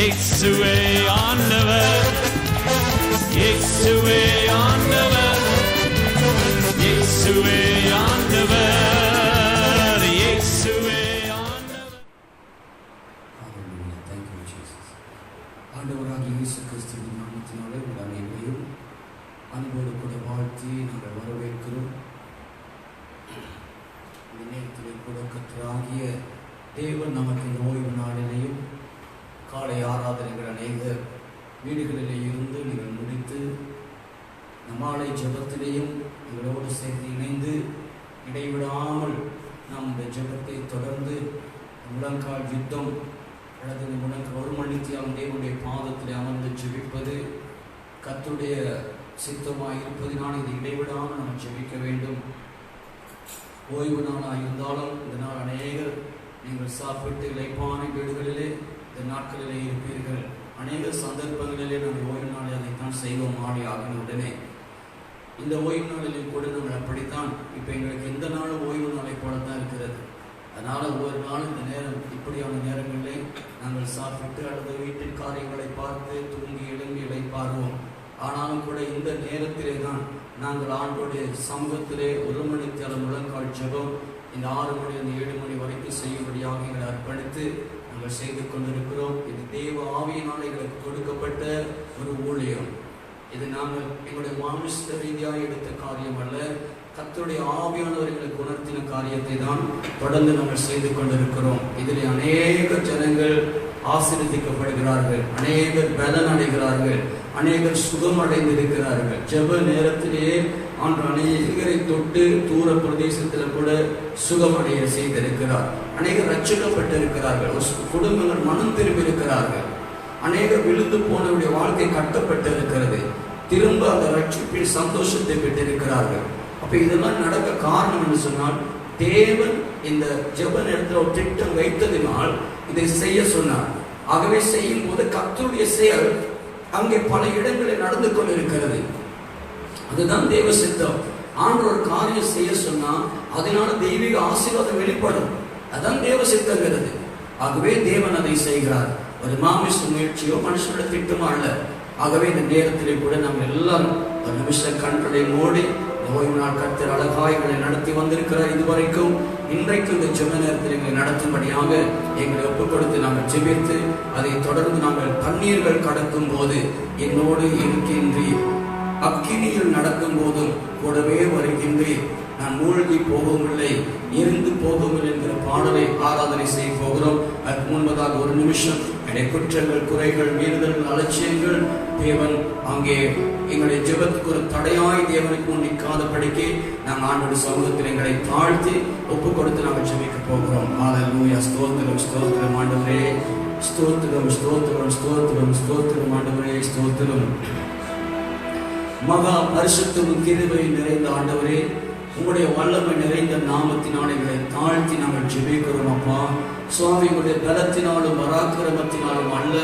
இயேசுவே ஆண்டவர், இயேசுவே ஆண்டவர், இயேசுவே ஆண்டவர், இயேசுவே ஆண்டவர். Thank you Jesus. ஆண்டவராகிய இயேசு கிறிஸ்துவின் நாமத்தினாலே உங்கள் அனைவரையும் அன்போடு கூட வாழ்த்தி நாங்கள் வரவேற்கிறோம். இந்த நேரத்திலே கூட கர்த்தராகிய தேவன் நமக்கு இந்த ஓய்வு நாளிலேயும் காலை ஆராதனைகள் அநேக வீடுகளிலே இருந்து நீங்கள் முடித்து நம்மாலை ஜெபத்திலேயும் எங்களோடு சேர்த்து இணைந்து இடைவிடாமல் நாம் இந்த ஜெபத்தை தொடர்ந்து முழங்கால் யுத்தம் அல்லது இந்த முழங்கால் ஒரு மணித்தியாலும் தேவனுடைய பாதத்தில் அமர்ந்து ஜெபிப்பது கர்த்தருடைய சித்தமாக இருப்பதினால் இது இடைவிடாமல் நாம் ஜெபிக்க வேண்டும். ஓய்வு நாளாக இருந்தாலும் இந்த நாள் அநேகர் நீங்கள் சாப்பிட்டு இளைப்பான வீடுகளிலே இந்த நாட்களிலே இருப்பீர்கள். அநேக சந்தர்ப்பங்களிலே நாங்கள் ஓய்வு நாளில் அதைத்தான் செய்வோம். ஆடி ஆகின உடனே இந்த ஓய்வு நாளிலே கூட நாங்கள் அப்படித்தான். இப்போ எங்களுக்கு எந்த நாளும் ஓய்வு நாளை போலத்தான் இருக்கிறது. அதனால் ஒவ்வொரு நாளும் இந்த நேரம் இப்படியான நேரங்களிலே நாங்கள் சாப்பிட்டு அல்லது வீட்டின் காரியங்களை பார்த்து தூங்கி எழும்பி இளைப்பாருவோம். ஆனாலும் கூட இந்த நேரத்திலே தான் நாங்கள் ஆண்டோடைய சமூகத்திலே ஒரு மணித்தியால முழங்கால் ஜெபம் இந்த 6 மணிலிருந்து 7 மணி வரைக்கும் செய்யும்படியாக எங்களை அர்ப்பணித்து நாங்கள் செய்து கொண்டிருக்கிறோம். இது தேவ ஆவியினால் எங்களுக்கு கொடுக்கப்பட்ட ஒரு ஊழியம். இது நாங்கள் எங்களுடைய மானுஷ ரீதியாக எடுத்த காரியம் அல்ல, கர்த்தருடைய ஆவியானவர் எங்களுக்கு உணர்த்தின காரியத்தை தான் தொடர்ந்து நாங்கள் செய்து கொண்டிருக்கிறோம். இதில் அநேக ஜனங்கள் ஆசீர்வதிக்கப்படுகிறார்கள், அநேகர் பலன் அடைகிறார்கள், அநேகர் சுகம் அடைந்திருக்கிறார்கள். ஜெப நேரத்திலேயே ஆண்டு அநேகரை தொட்டு தூர பிரதேசத்தில் கூட சுகம் அடைய செய்திருக்கிறார். அநேகர் ரட்சிக்கப்பட்டிருக்கிறார்கள், குடும்பங்கள் மனம் திரும்பி இருக்கிறார்கள். அநேகர் விழுந்து போனவருடைய வாழ்க்கை கட்டப்பட்டு இருக்கிறது, திரும்ப அந்த ரட்சிப்பில் சந்தோஷத்தை பெற்றிருக்கிறார்கள். அப்ப இதெல்லாம் நடக்க காரணம் என்று சொன்னால் தேவன் இந்த ஜெப நேரத்தில் ஒரு திட்டம் வைத்ததினால் இதை செய்ய சொன்னார். ஆகவே செய்யும் போது கர்த்தருடைய செயல் அங்கே பல இடங்களில் நடந்து கொண்டிருக்கிறது. அதுதான் தேவ சித்தம். ஆண்டவர் ஒரு காரியம் செய்ய சொன்னா அதனால தெய்வீக ஆசீர்வாதம் வெளிப்படும். அதான் தேவ சித்தங்கிறது. ஆகவே தேவன் அதை செய்கிறார். ஒரு மாமிச முயற்சியோ மனுஷனுடைய திட்டமோ அல்ல. ஆகவே இந்த நேரத்திலே கூட நாங்கள் எல்லாரும் ஒரு நிமிஷம் கண்களை மூடி ஓய்வு நாள் கர்த்தர் அழகாய்களை நடத்தி வந்திருக்கிறார். இதுவரைக்கும் இன்றைக்கு இந்த ஜெப நேரத்தில் எங்களை நடத்தும்படியாக எங்களை ஒப்புக் கொடுத்து நாங்கள் ஜெபித்து அதை தொடர்ந்து நாங்கள் தண்ணீர்கள் கடக்கும் போது என்னோடு இருக்கின்றீர், அக்கினியில் நடக்கும் போதும் கூடவே வருகின்றீர், நான் மூழ்கி போகவில்லை, இருந்து போகவில்லை என்கிற பாடலை ஆராதனை செய்ய போகிறோம். அதுக்கு முன்பதாக ஒரு நிமிஷம் என்னுடைய குற்றங்கள், குறைகள், மீறுதல்கள், அலட்சியங்கள் தேவன் அங்கே எங்களுடைய ஜெபத்துக்கு ஒரு தடையாய் தேவனுக்கு முன் நிற்காதபடிக்கு நாங்கள் ஆண்டோட சமூகத்தில் எங்களை தாழ்த்தி ஒப்பு கொடுத்து நாங்கள் ஜெபிக்க போகிறோம். ஹல்லேலூயா. ஸ்தோத்திரம், ஸ்தோத்திரம் ஆண்டவரே, ஸ்தோத்திரம், ஸ்தோத்திரம், ஸ்தோத்திரம், ஸ்தோத்திரம் ஆண்டவரே, ஸ்தோத்திரம். மகா பரிசுத்தமும் கிருபையும் நிறைந்த ஆண்டவரே, உங்களுடைய வல்லமை நிறைந்த நாமத்தினால் எங்களை தாழ்த்தி நாங்கள் ஜெபிக்கிறோம். அப்பா சுவாமி, உங்களுடைய பலத்தினாலும் பராக்கிரமத்தினாலும் அல்ல,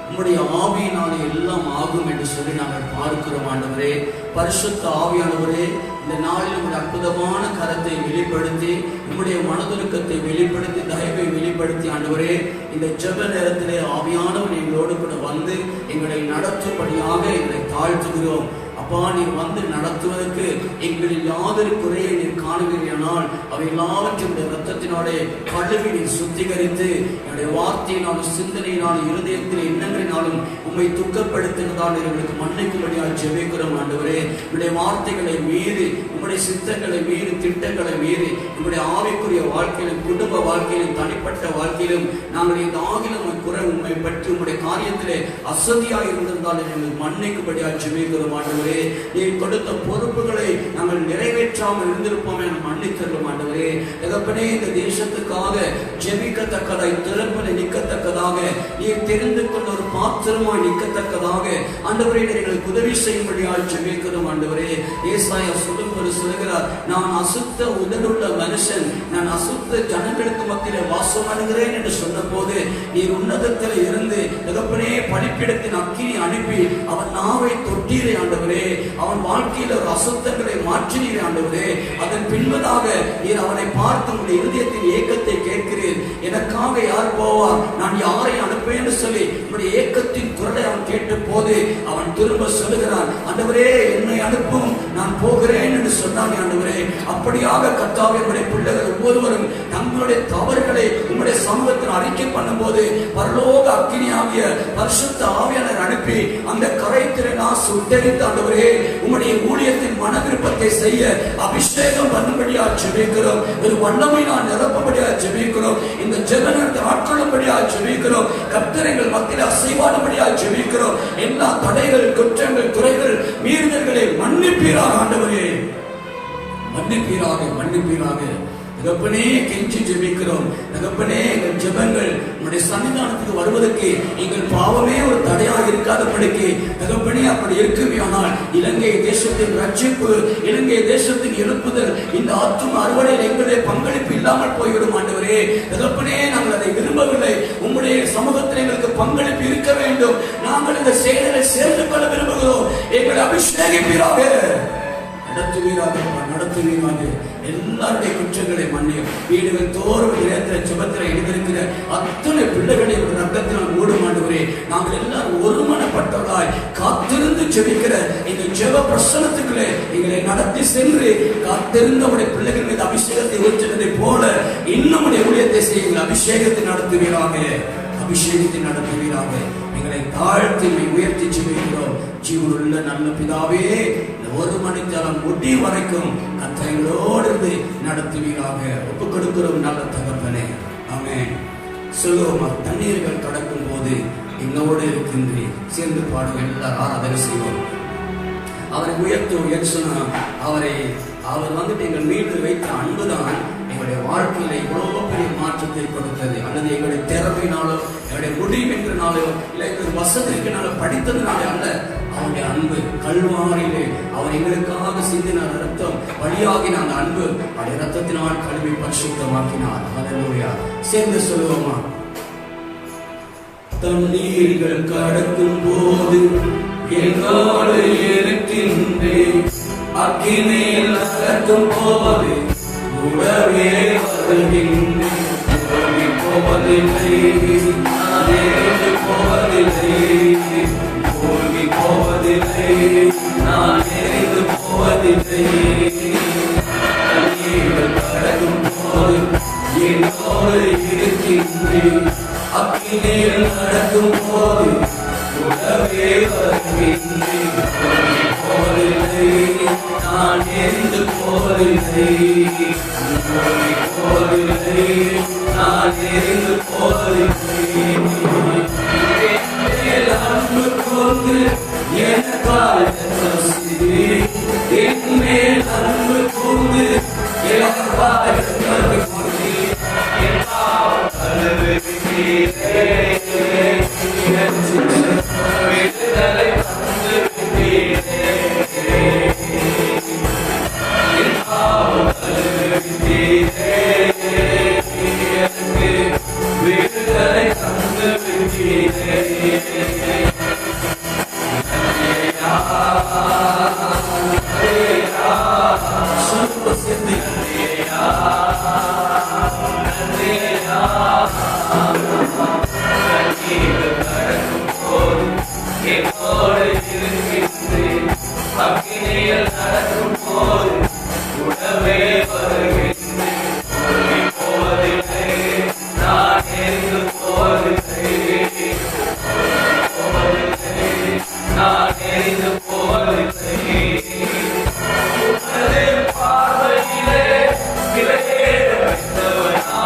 உங்களுடைய ஆவியினாலும் எல்லாம் ஆகும் என்று சொல்லி நாங்கள் பார்க்கிறோம். ஆண்டவரே, பரிசுத்த ஆவியானவரே, இந்த நாளில் உங்களுடைய அற்புதமான கரத்தை வெளிப்படுத்தி, உங்களுடைய மனதுருக்கத்தை வெளிப்படுத்தி, தயவை வெளிப்படுத்தி ஆண்டவரே, இந்த ஜெப நேரத்திலே ஆவியானவர் எங்களோடு கூட வந்து எங்களை நடத்தும்படியாக எங்களை தாழ்த்துகிறோம். அப்பா, நீர் வந்து நடத்துவதற்கு எங்களில் யாதொரு குறையை நீர் காணுகிறீர்கள், அவை எல்லாவற்றையும் இரத்தத்தினாலே கழுவி நீர் சுத்திகரித்து என்னுடைய வார்த்தையினாலும் சிந்தனையினாலும் இருதயத்தில் எண்ணங்களினாலும் உம்மை துக்கப்படுத்தினதால் எங்களுக்கு மன்னிக்கும்படியாக ஜெபிக்கிறோம். ஆண்டவரே, உங்களுடைய வார்த்தைகளை மீறி, உங்களுடைய சித்தங்களை மீறி, திட்டங்களை மீறி, உங்களுடைய ஆவிக்குரிய வாழ்க்கையிலும் குடும்ப வாழ்க்கையிலும் தனிப்பட்ட வாழ்க்கையிலும் நாங்கள் இந்த ஆகிலும் குறை உண்மை பற்றி உங்களுடைய காரியத்திலே அசதியாக இருந்திருந்தால் எங்களுக்கு மன்னிக்கும்படியாக ஜெபிக்கிறோம். ஆண்டவரே, நீர் கொடுத்த பொறுப்புகளை நாங்கள் நிறைவேற்றாமல் இருந்திருப்போம் என மன்னித்தருளும். ஆண்டவரே, தகப்பனே, இந்த தேசத்துக்காக ஜெபிக்கத்தக்கதாய் திறப்பில் நிற்கத்தக்கதாக நீர் தெரிந்து கொண்ட ஒரு பாத்திரமாய் நிற்கத்தக்கதாக ஆண்டவரே எங்களுக்கு உதவி செய்யும்படியாக ஜெபிக்கிறோம். ஆண்டவரே, ஏசாயா சொல்லுகிறார், நான் அசுத்த உடலுள்ள மனுஷன், நான் அசுத்த ஜனங்களுக்கு மத்தியிலே வாசம் பண்ணுகிறேன் என்று சொன்ன போது நீர் உன்னதத்தில் இருந்து தகப்பனே பலிபீடத்தின் அக்கினி அனுப்பி அவன் நாவை தொட்டீரே. ஆண்டவரே, அவன் வாழ்க்கையில் ஒரு அசுத்தங்களை மாற்றினீரே. ஆண்டவரே, அதன் பின்பதாக நீர் அவனை பார்த்து உங்களுடைய இருதயத்தின் ஏக்கத்தை கேட்கிறீர். எனக்காக யார் போவார்? நான் நான் யாரை அனுப்பேன் என்று சொல்லி நம்முடைய ஏக்கத்தின் குரலை அவன் கேட்ட போது அவன் திரும்ப சொல்லுகிறான், ஆண்டவரே என்னை அனுப்பும், நான் போகிறேன் என்று சொன்னான். ஆண்டவரே, அப்படியாக கர்த்தாவே நம்முடைய பிள்ளைகள் ஒவ்வொருவரும் தங்களுடைய தவறுகளை உம்முடைய சமூகத்தில் அறிக்கை பண்ணும்போது பரலோக அக்கினியாகிய பரிசுத்த ஆவியானவர் அனுப்பி அந்த கரைத்திறனா சுட்டெரித்து ஆண்டவரே உம்முடைய ஊழியத்தின் மன விருப்பத்தை செய்ய அபிஷேகம் பண்ணும்படியா ஜெபிக்கிறோம். ஒரு வல்லமை நான் நிரப்பும்படியா ஜெபிக்கிறோம். இந்த ஜெபனத்தை ஆட்கொள்ளும்படியா ஜெபிக்கிறோம். கர்த்தர் எங்கள் மத்தியில் அசைவாடும்படியா ஜெபிக்கிறோம். எல்லா தடைகள், குற்றங்கள், குறைகள், மீறுதல்களை மன்னிப்பீராக ஆண்டவரே, மன்னிப்பீராக, மன்னிப்பீராக. தகப்பனே கெஞ்சி ஜெபிக்கிறோம். தகப்பனே எங்கள் ஜெபங்கள் உம்முடைய சன்னிதானத்துக்கு வருவதற்கு எங்கள் பாவமே ஒரு தடையாக இருக்காதபடிக்கு தகப்பனே அப்படி இருக்குமே. ஆனால் இலங்கை தேசத்தின் ரட்சிப்பு, இலங்கை தேசத்தின் எழுப்புதல், இந்த ஆத்தும அறுவடையில் எங்களுடைய பங்களிப்பு இல்லாமல் போய்விடும் ஆண்டவரே. தகப்பனே நாங்கள் அதை விரும்பவில்லை. உம்முடைய சமூகத்தில் எங்களுக்கு பங்களிப்பு இருக்க வேண்டும். நாங்கள் இந்த செயலை சேர்ந்து கொள்ள விரும்புகிறோம். எங்களை அபிஷேகிப்பீராக, நடத்துவீராக, நடத்துவீராக. எல்லாருடைய குற்றங்களை மன்னியும். வீடுகள் தோறும் இடத்துல ஜெபத்தில் எழுதியிருக்கிற அத்தனை பிள்ளைகளை ஒரு ரத்தத்தினால் மூடும் ஆண்டவரே. நாங்கள் எல்லாரும் ஒருமனப்பட்டவர்களாய் காத்திருந்து ஜெபிக்கிற இந்த ஜெப பிரசனத்துக்குள்ளே எங்களை நடத்தி சென்று காத்திருந்தவுடைய பிள்ளைகள் மீது அபிஷேகத்தை ஊற்றினதை போல இன்னும் ஊழியத்தை செய்ய அபிஷேகத்தை நடத்துவீராக, அபிஷேகத்தை நடத்துவீராக. எங்களை தாழ்த்தி உயர்த்தி ஜெபிக்கிறோம். ஜீவனுள்ள நல்ல பிதாவே, ஒரு மணித்தரம் முடி வரைக்கும் கர்த்தரோடு இருந்து நடத்துவீராக. ஒப்புக் கொடுக்கிறோம் நல்ல தகப்பனே, ஆமென். சொல்லுவோமா, தண்ணீர்கள் கடக்கும் போது என்னோடு இருக்கின்றேன். சேர்ந்து பாடுவோம், எல்லாரும் ஆராதனை செய்வோம். அவரை உயர்த்துவோம். சொன்னா அவர் வந்துட்டு எங்கள் மீது வைத்த அன்புதான் எங்களுடைய வாழ்க்கையில இவ்வளவு பெரிய மாற்றத்தை கொடுத்தது. அல்லது எங்களுடைய திறமையினாலோ, எங்களுடைய முடிவினாலோ, இல்லை எங்களுடைய வசதினாலோ, படித்ததுனாலே அல்ல. அவருடைய அன்பு கல்வாரியிலே அவர் எங்களுக்காக சிந்தின ரத்தம் வழியாகின அந்த அன்பு அவருடைய ரத்தத்தினால் கழுவி பரிசுத்தமாக்கினார். ஹல்லேலூயா. சேர்ந்து சொல்லுவோமா, தண்ணீர்கள் கடக்கும் போது என்னோடு இருக்கின்றேன், அக்கினியில் நடக்கும் போது கூடவே வருகின்றேன். போவதில்லை, போவதில்லை, போவதில்லை, நான் எரிந்து போவதில்லை. தண்ணீர்கள் கடக்கும் போது என்னோடு இருக்கின்றேன், அக்கினியில் நடக்கும் போது கூடவே வருகின்றேன். போவதில்லை, நான் எரிந்து போவதில்லை, போவதில்லை, நான் எரிந்து போவதில்லை. அன்பு கொண்டு எனக்காக என்மேல் அன்பு கொண்டு எனக்காக பார்வையிலே விலகே வைத்தவனா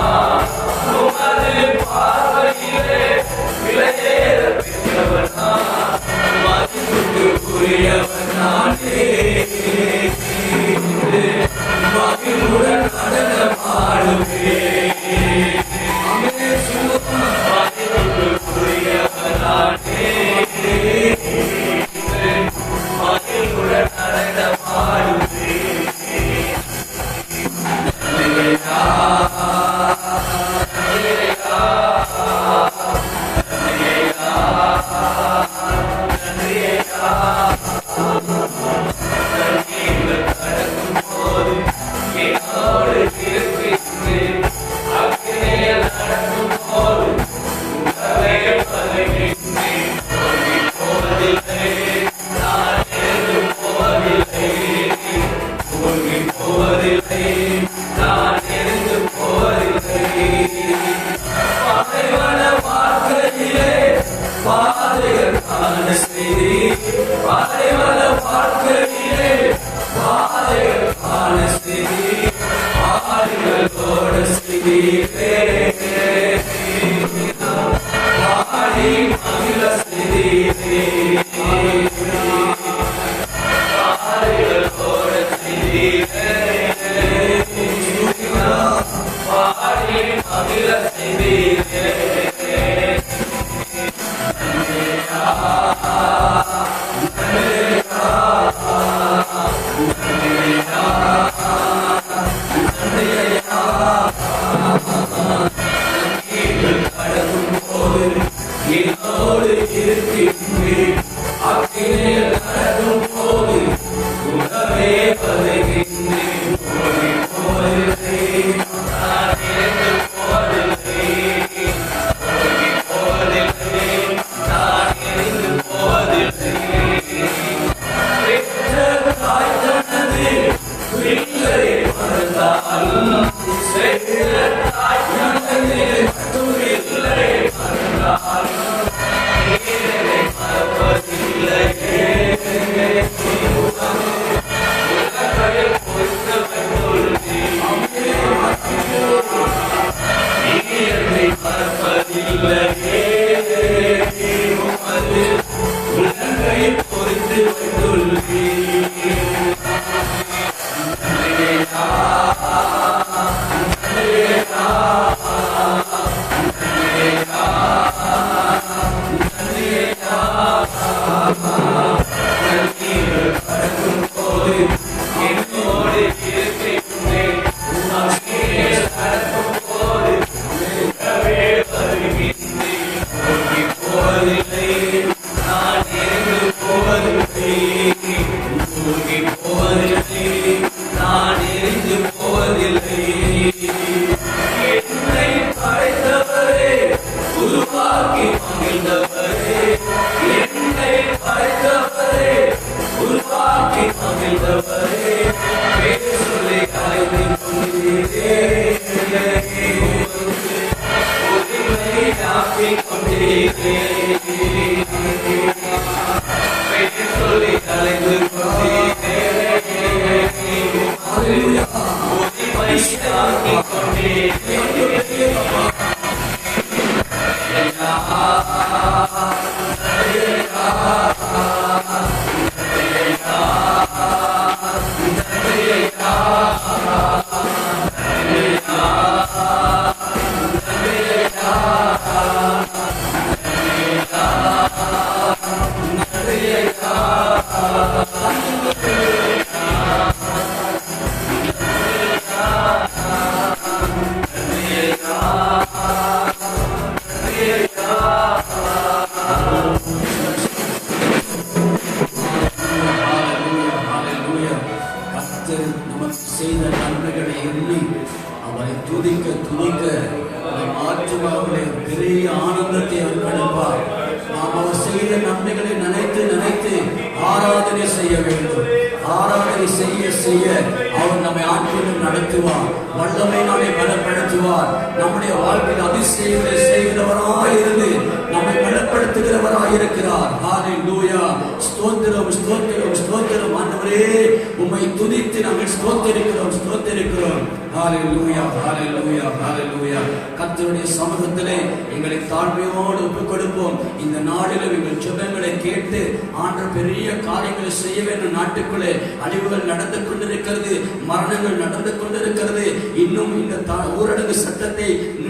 கர்த்தருடைய சமூகத்திலே எங்களை தாழ்மையோடு ஒப்புக் கொடுப்போம். இந்த நாளிலும் எங்கள் ஜெபங்களை கேட்டு ஆண்டவர் பெரிய காரியங்களை செய்ய வேண்டும். நாட்டுக்குள்ளே அழிவுகள் நடந்து கொண்டிருக்கிறது, மரணங்கள் நடந்து கொண்டிருக்கிறது. இன்னும் இந்த ஊரடங்கு சட்டத்தை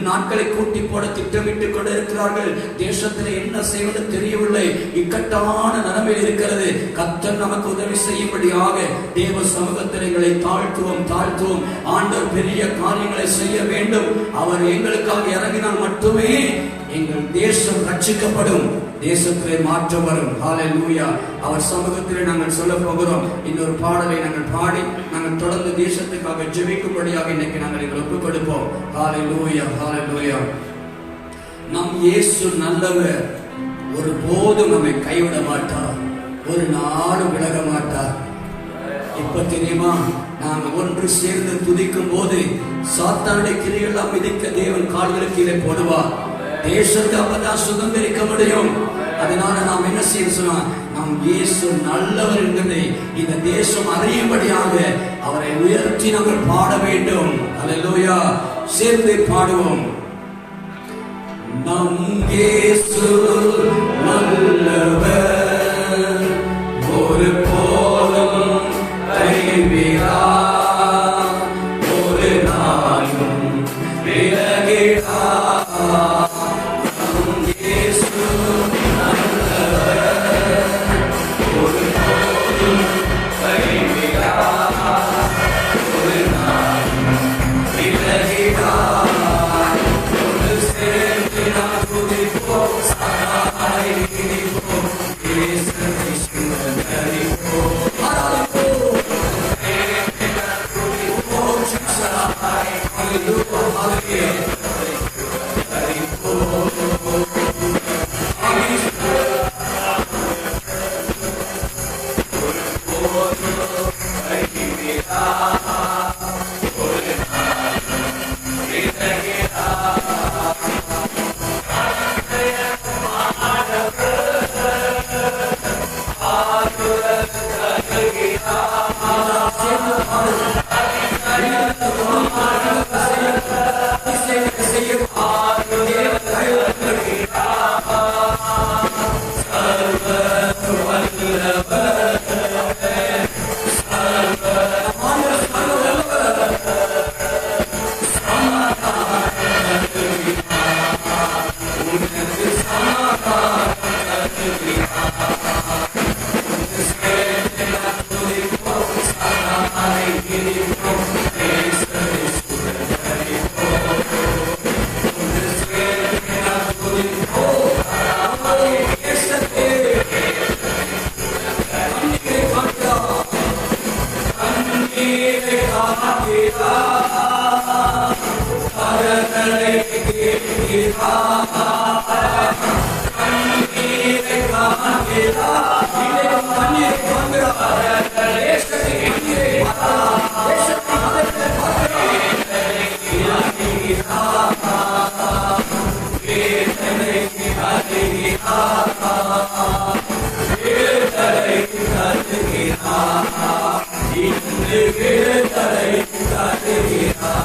நாட்களை கூட்டி போட திட்டமிட்டுக் கொண்டிருக்கிறார்கள். தேசத்தில் என்ன செய்வது தெரியவில்லை, இக்கட்டான நிலைமையில் இருக்கிறது. கர்த்தர் நமக்கு உதவி செய்யும்படியாக தேவ சமூகத்தில் எங்களை தாழ்த்துவோம். ஆண்டவர் பெரிய காரியங்களை செய்ய வேண்டும். அவர் எங்களுக்காக இறங்கினால் மட்டுமே எங்கள் தேசம் ரட்சிக்கப்படும், தேசத்திலே மாற்றம் வரும். ஹல்லேலூயா. அவர் சமூகத்திலே நாங்கள் சொல்ல போகிறோம். இன்னொரு பாடலை நாங்கள் பாடி நாங்கள் தொடர்ந்து தேசத்துக்காக ஜெபிக்கும்படியாக இன்னைக்கு நாங்கள் எங்களை ஒப்புக் கொடுப்போம். ஹல்லேலூயா, ஹல்லேலூயா. நம் இயேசு நல்லவர், ஒருபோதும் நம்மை கைவிட மாட்டார், ஒரு நாளும் விலக மாட்டார். இப்ப தெரியுமா, நாங்கள் ஒன்று சேர்ந்து துதிக்கும் போது சாத்தானுடைய கிரியெல்லாம் மிதிக்க தேவன் கால்களுக்கு கீழே போடுவார். தேசத்தை அப்பதான் சுதந்திரிக்க முடியும். அதனால நாம் என்ன செய்ய சொன்னா, நம் இயேசு நல்லவர் என்பதை இந்த தேசம் அறியும்படியாக அவரை உயர்த்தி நாங்கள் பாட வேண்டும். அல்லேலூயா. சேர்ந்து பாடுவோம். நம் இயேசு நல்லவர், ஒரு போதும் கைவிடா, ஒரு நாளும் விலகிடா. இன்று விடுதலை தருகிறார்.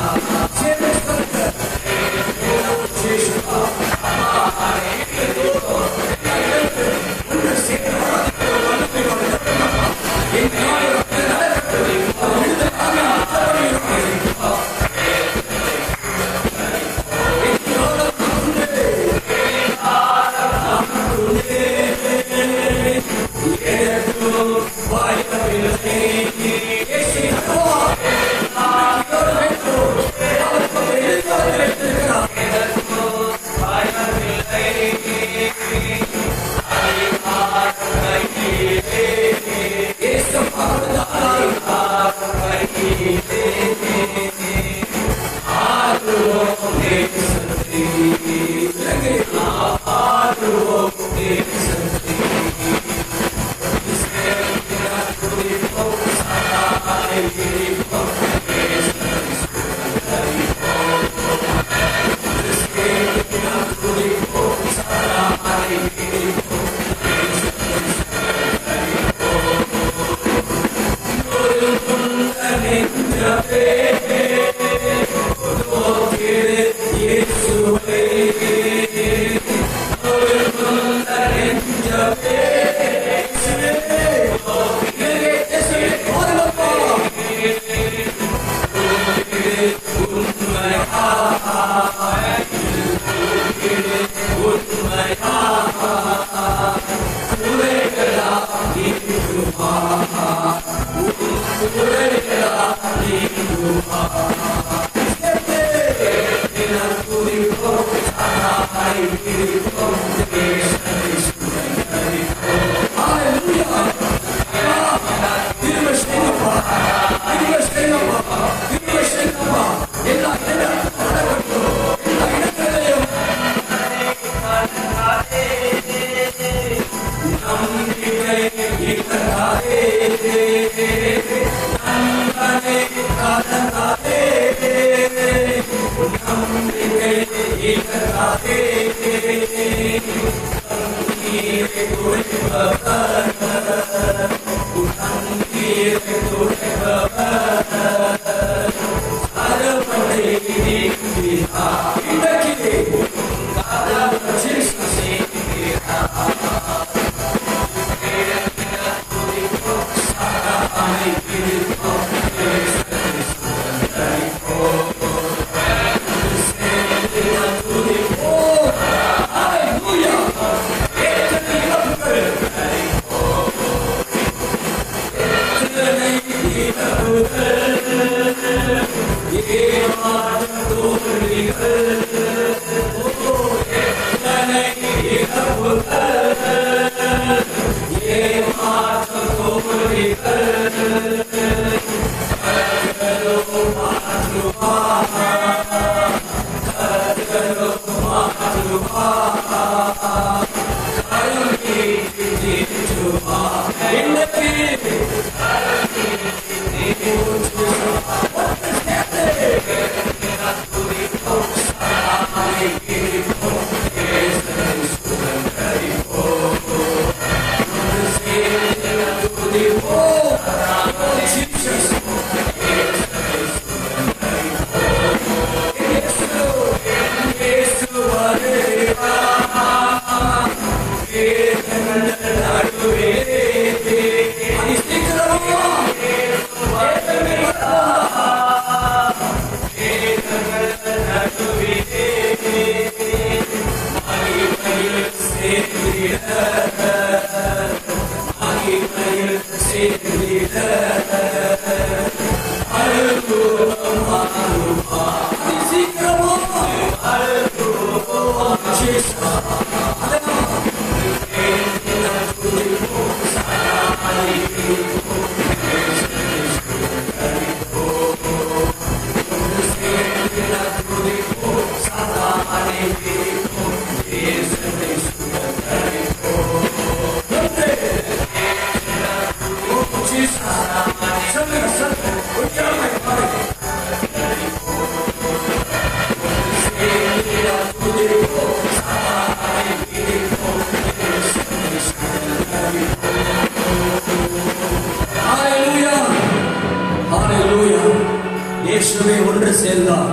ஒன்று சேர்ந்தார்,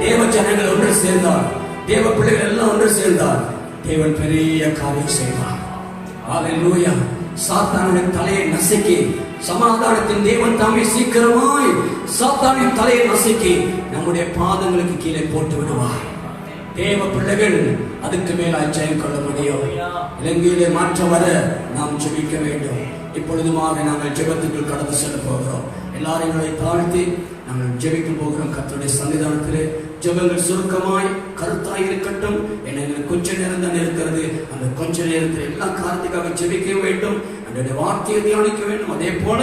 தேவ ஜனங்கள் ஒன்று சேர்ந்தார், தேவ பிள்ளைகள் எல்லாம் ஒன்று சேர்ந்தார். தேவன் பெரிய காரியம் செய்வார். ஹல்லேலூயா. சாத்தானுடைய தலையை நசுக்கி சமாதானத்தின் தேவன் தாமே சீக்கிரமாய் சாத்தானின் தலையை நசுக்கி நம்முடைய பாதங்களுக்கு கீழே போட்டு விடுவார். தேவ பிள்ளைகள் அதுக்கு மேலாய் ஜெயம் கொள்ள முடியும். இலங்கையிலே மாற்றம் வர நாம் ஜெபிக்க வேண்டும். இப்பொழுதுமாக நாங்கள் ஜெபத்துக்குள் கடந்து செல்ல போகிறோம். எல்லாரும் எங்களை தாழ்த்தி நாங்கள் ஜெபிக்க போகிறோம். கர்த்தருடைய சன்னிதானத்திலே ஜெபங்கள் சுருக்கமாய் கருத்தாய் இருக்கட்டும். எங்களுக்கு கொஞ்ச நேரம் தான் இருக்கிறது. அந்த கொஞ்ச நேரத்தில் எல்லா காரியத்துக்காக ஜெபிக்க வேண்டும், அந்த வார்த்தையை தியானிக்க வேண்டும். அதே போல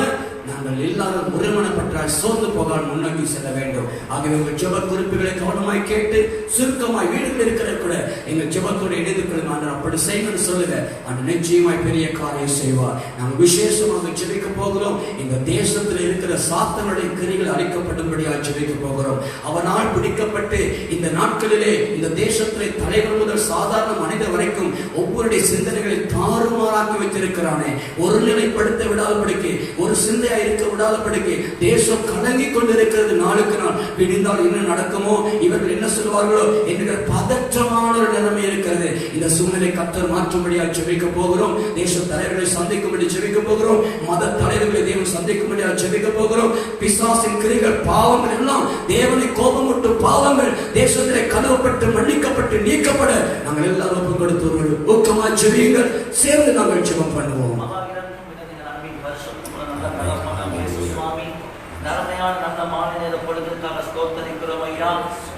நாங்கள் எல்லாரும் ஒருமனப்பட்டால் சோர்ந்து போகாமல் முன்னோக்கி செல்ல வேண்டும். ஆகவே உங்கள் ஜெப குறிப்புகளை கவனமாய் கேட்டு சுருக்கமாய் வீடுகள் இருக்கிற கூட எங்கள் ஜெபத்தோடு இணைந்து கொள்ளும். அப்படி செய்யணும்னு சொல்லுங்க. அந்த நிச்சயமாய் பெரிய காரியம் செய்வார். நாங்கள் விசேஷமாக ஜெபிக்க போகிறோம். இந்த தேசத்தில் இருக்கிற சாத்தானுடைய கிரிகள் அழிக்கப்படும்படியாக ஜெபிக்க போகிறோம். அவனால் பிடிக்கப்பட்டு இந்த நாட்களிலே இந்த தேசத்திலே தலைவர் முதல் சாதாரண மனிதர் வரைக்கும் ஒவ்வொருடைய சிந்தனைகளை தாறுமாறாக்கி வைத்திருக்கிறானே, ஒருநிலைப்படுத்த விடாதபடிக்கு, ஒரு சிந்தை இருக்க விடாதபடிக்கு தேசம் கலங்கி கொண்டிருக்கிறது. நாளுக்கு நாள் விடிந்தால் என்ன நடக்குமோ, இவர்கள் என்ன சொல்வார்களோ என்கிற பதற்றமான ஒரு நிலைமை இருக்கிறது. இந்த சூழ்நிலை கர்த்தர் மாற்றும்படியாக ஜெபிக்க போகிறோம். தேச தலைவர்களை சந்திக்கும்படி ஜெபிக்க போகிறோம். மத தலைவர்களை தேவன் சந்திக்கும்படியாக ஜெபிக்க போகிறோம். பிசாசின் கிரிகள், பாவங்கள் எல்லாம் தேவனை கோபமுட்டும் பாவங்கள் தேசத்திலே கழுவப்பட்டு மன்னிக்கப்பட்டு நீக்கப்பட நாங்கள் எல்லாரும் ஒப்பு கொடுத்து ஊக்கமா ஜெபியுங்கள். சேர்ந்து நாங்கள் ஜெபம் பண்ணுவோம். நன்மையான நல்ல மாநில பொழுதுக்காக ஸ்தோத்திரிக்கிறோம் ஐயா.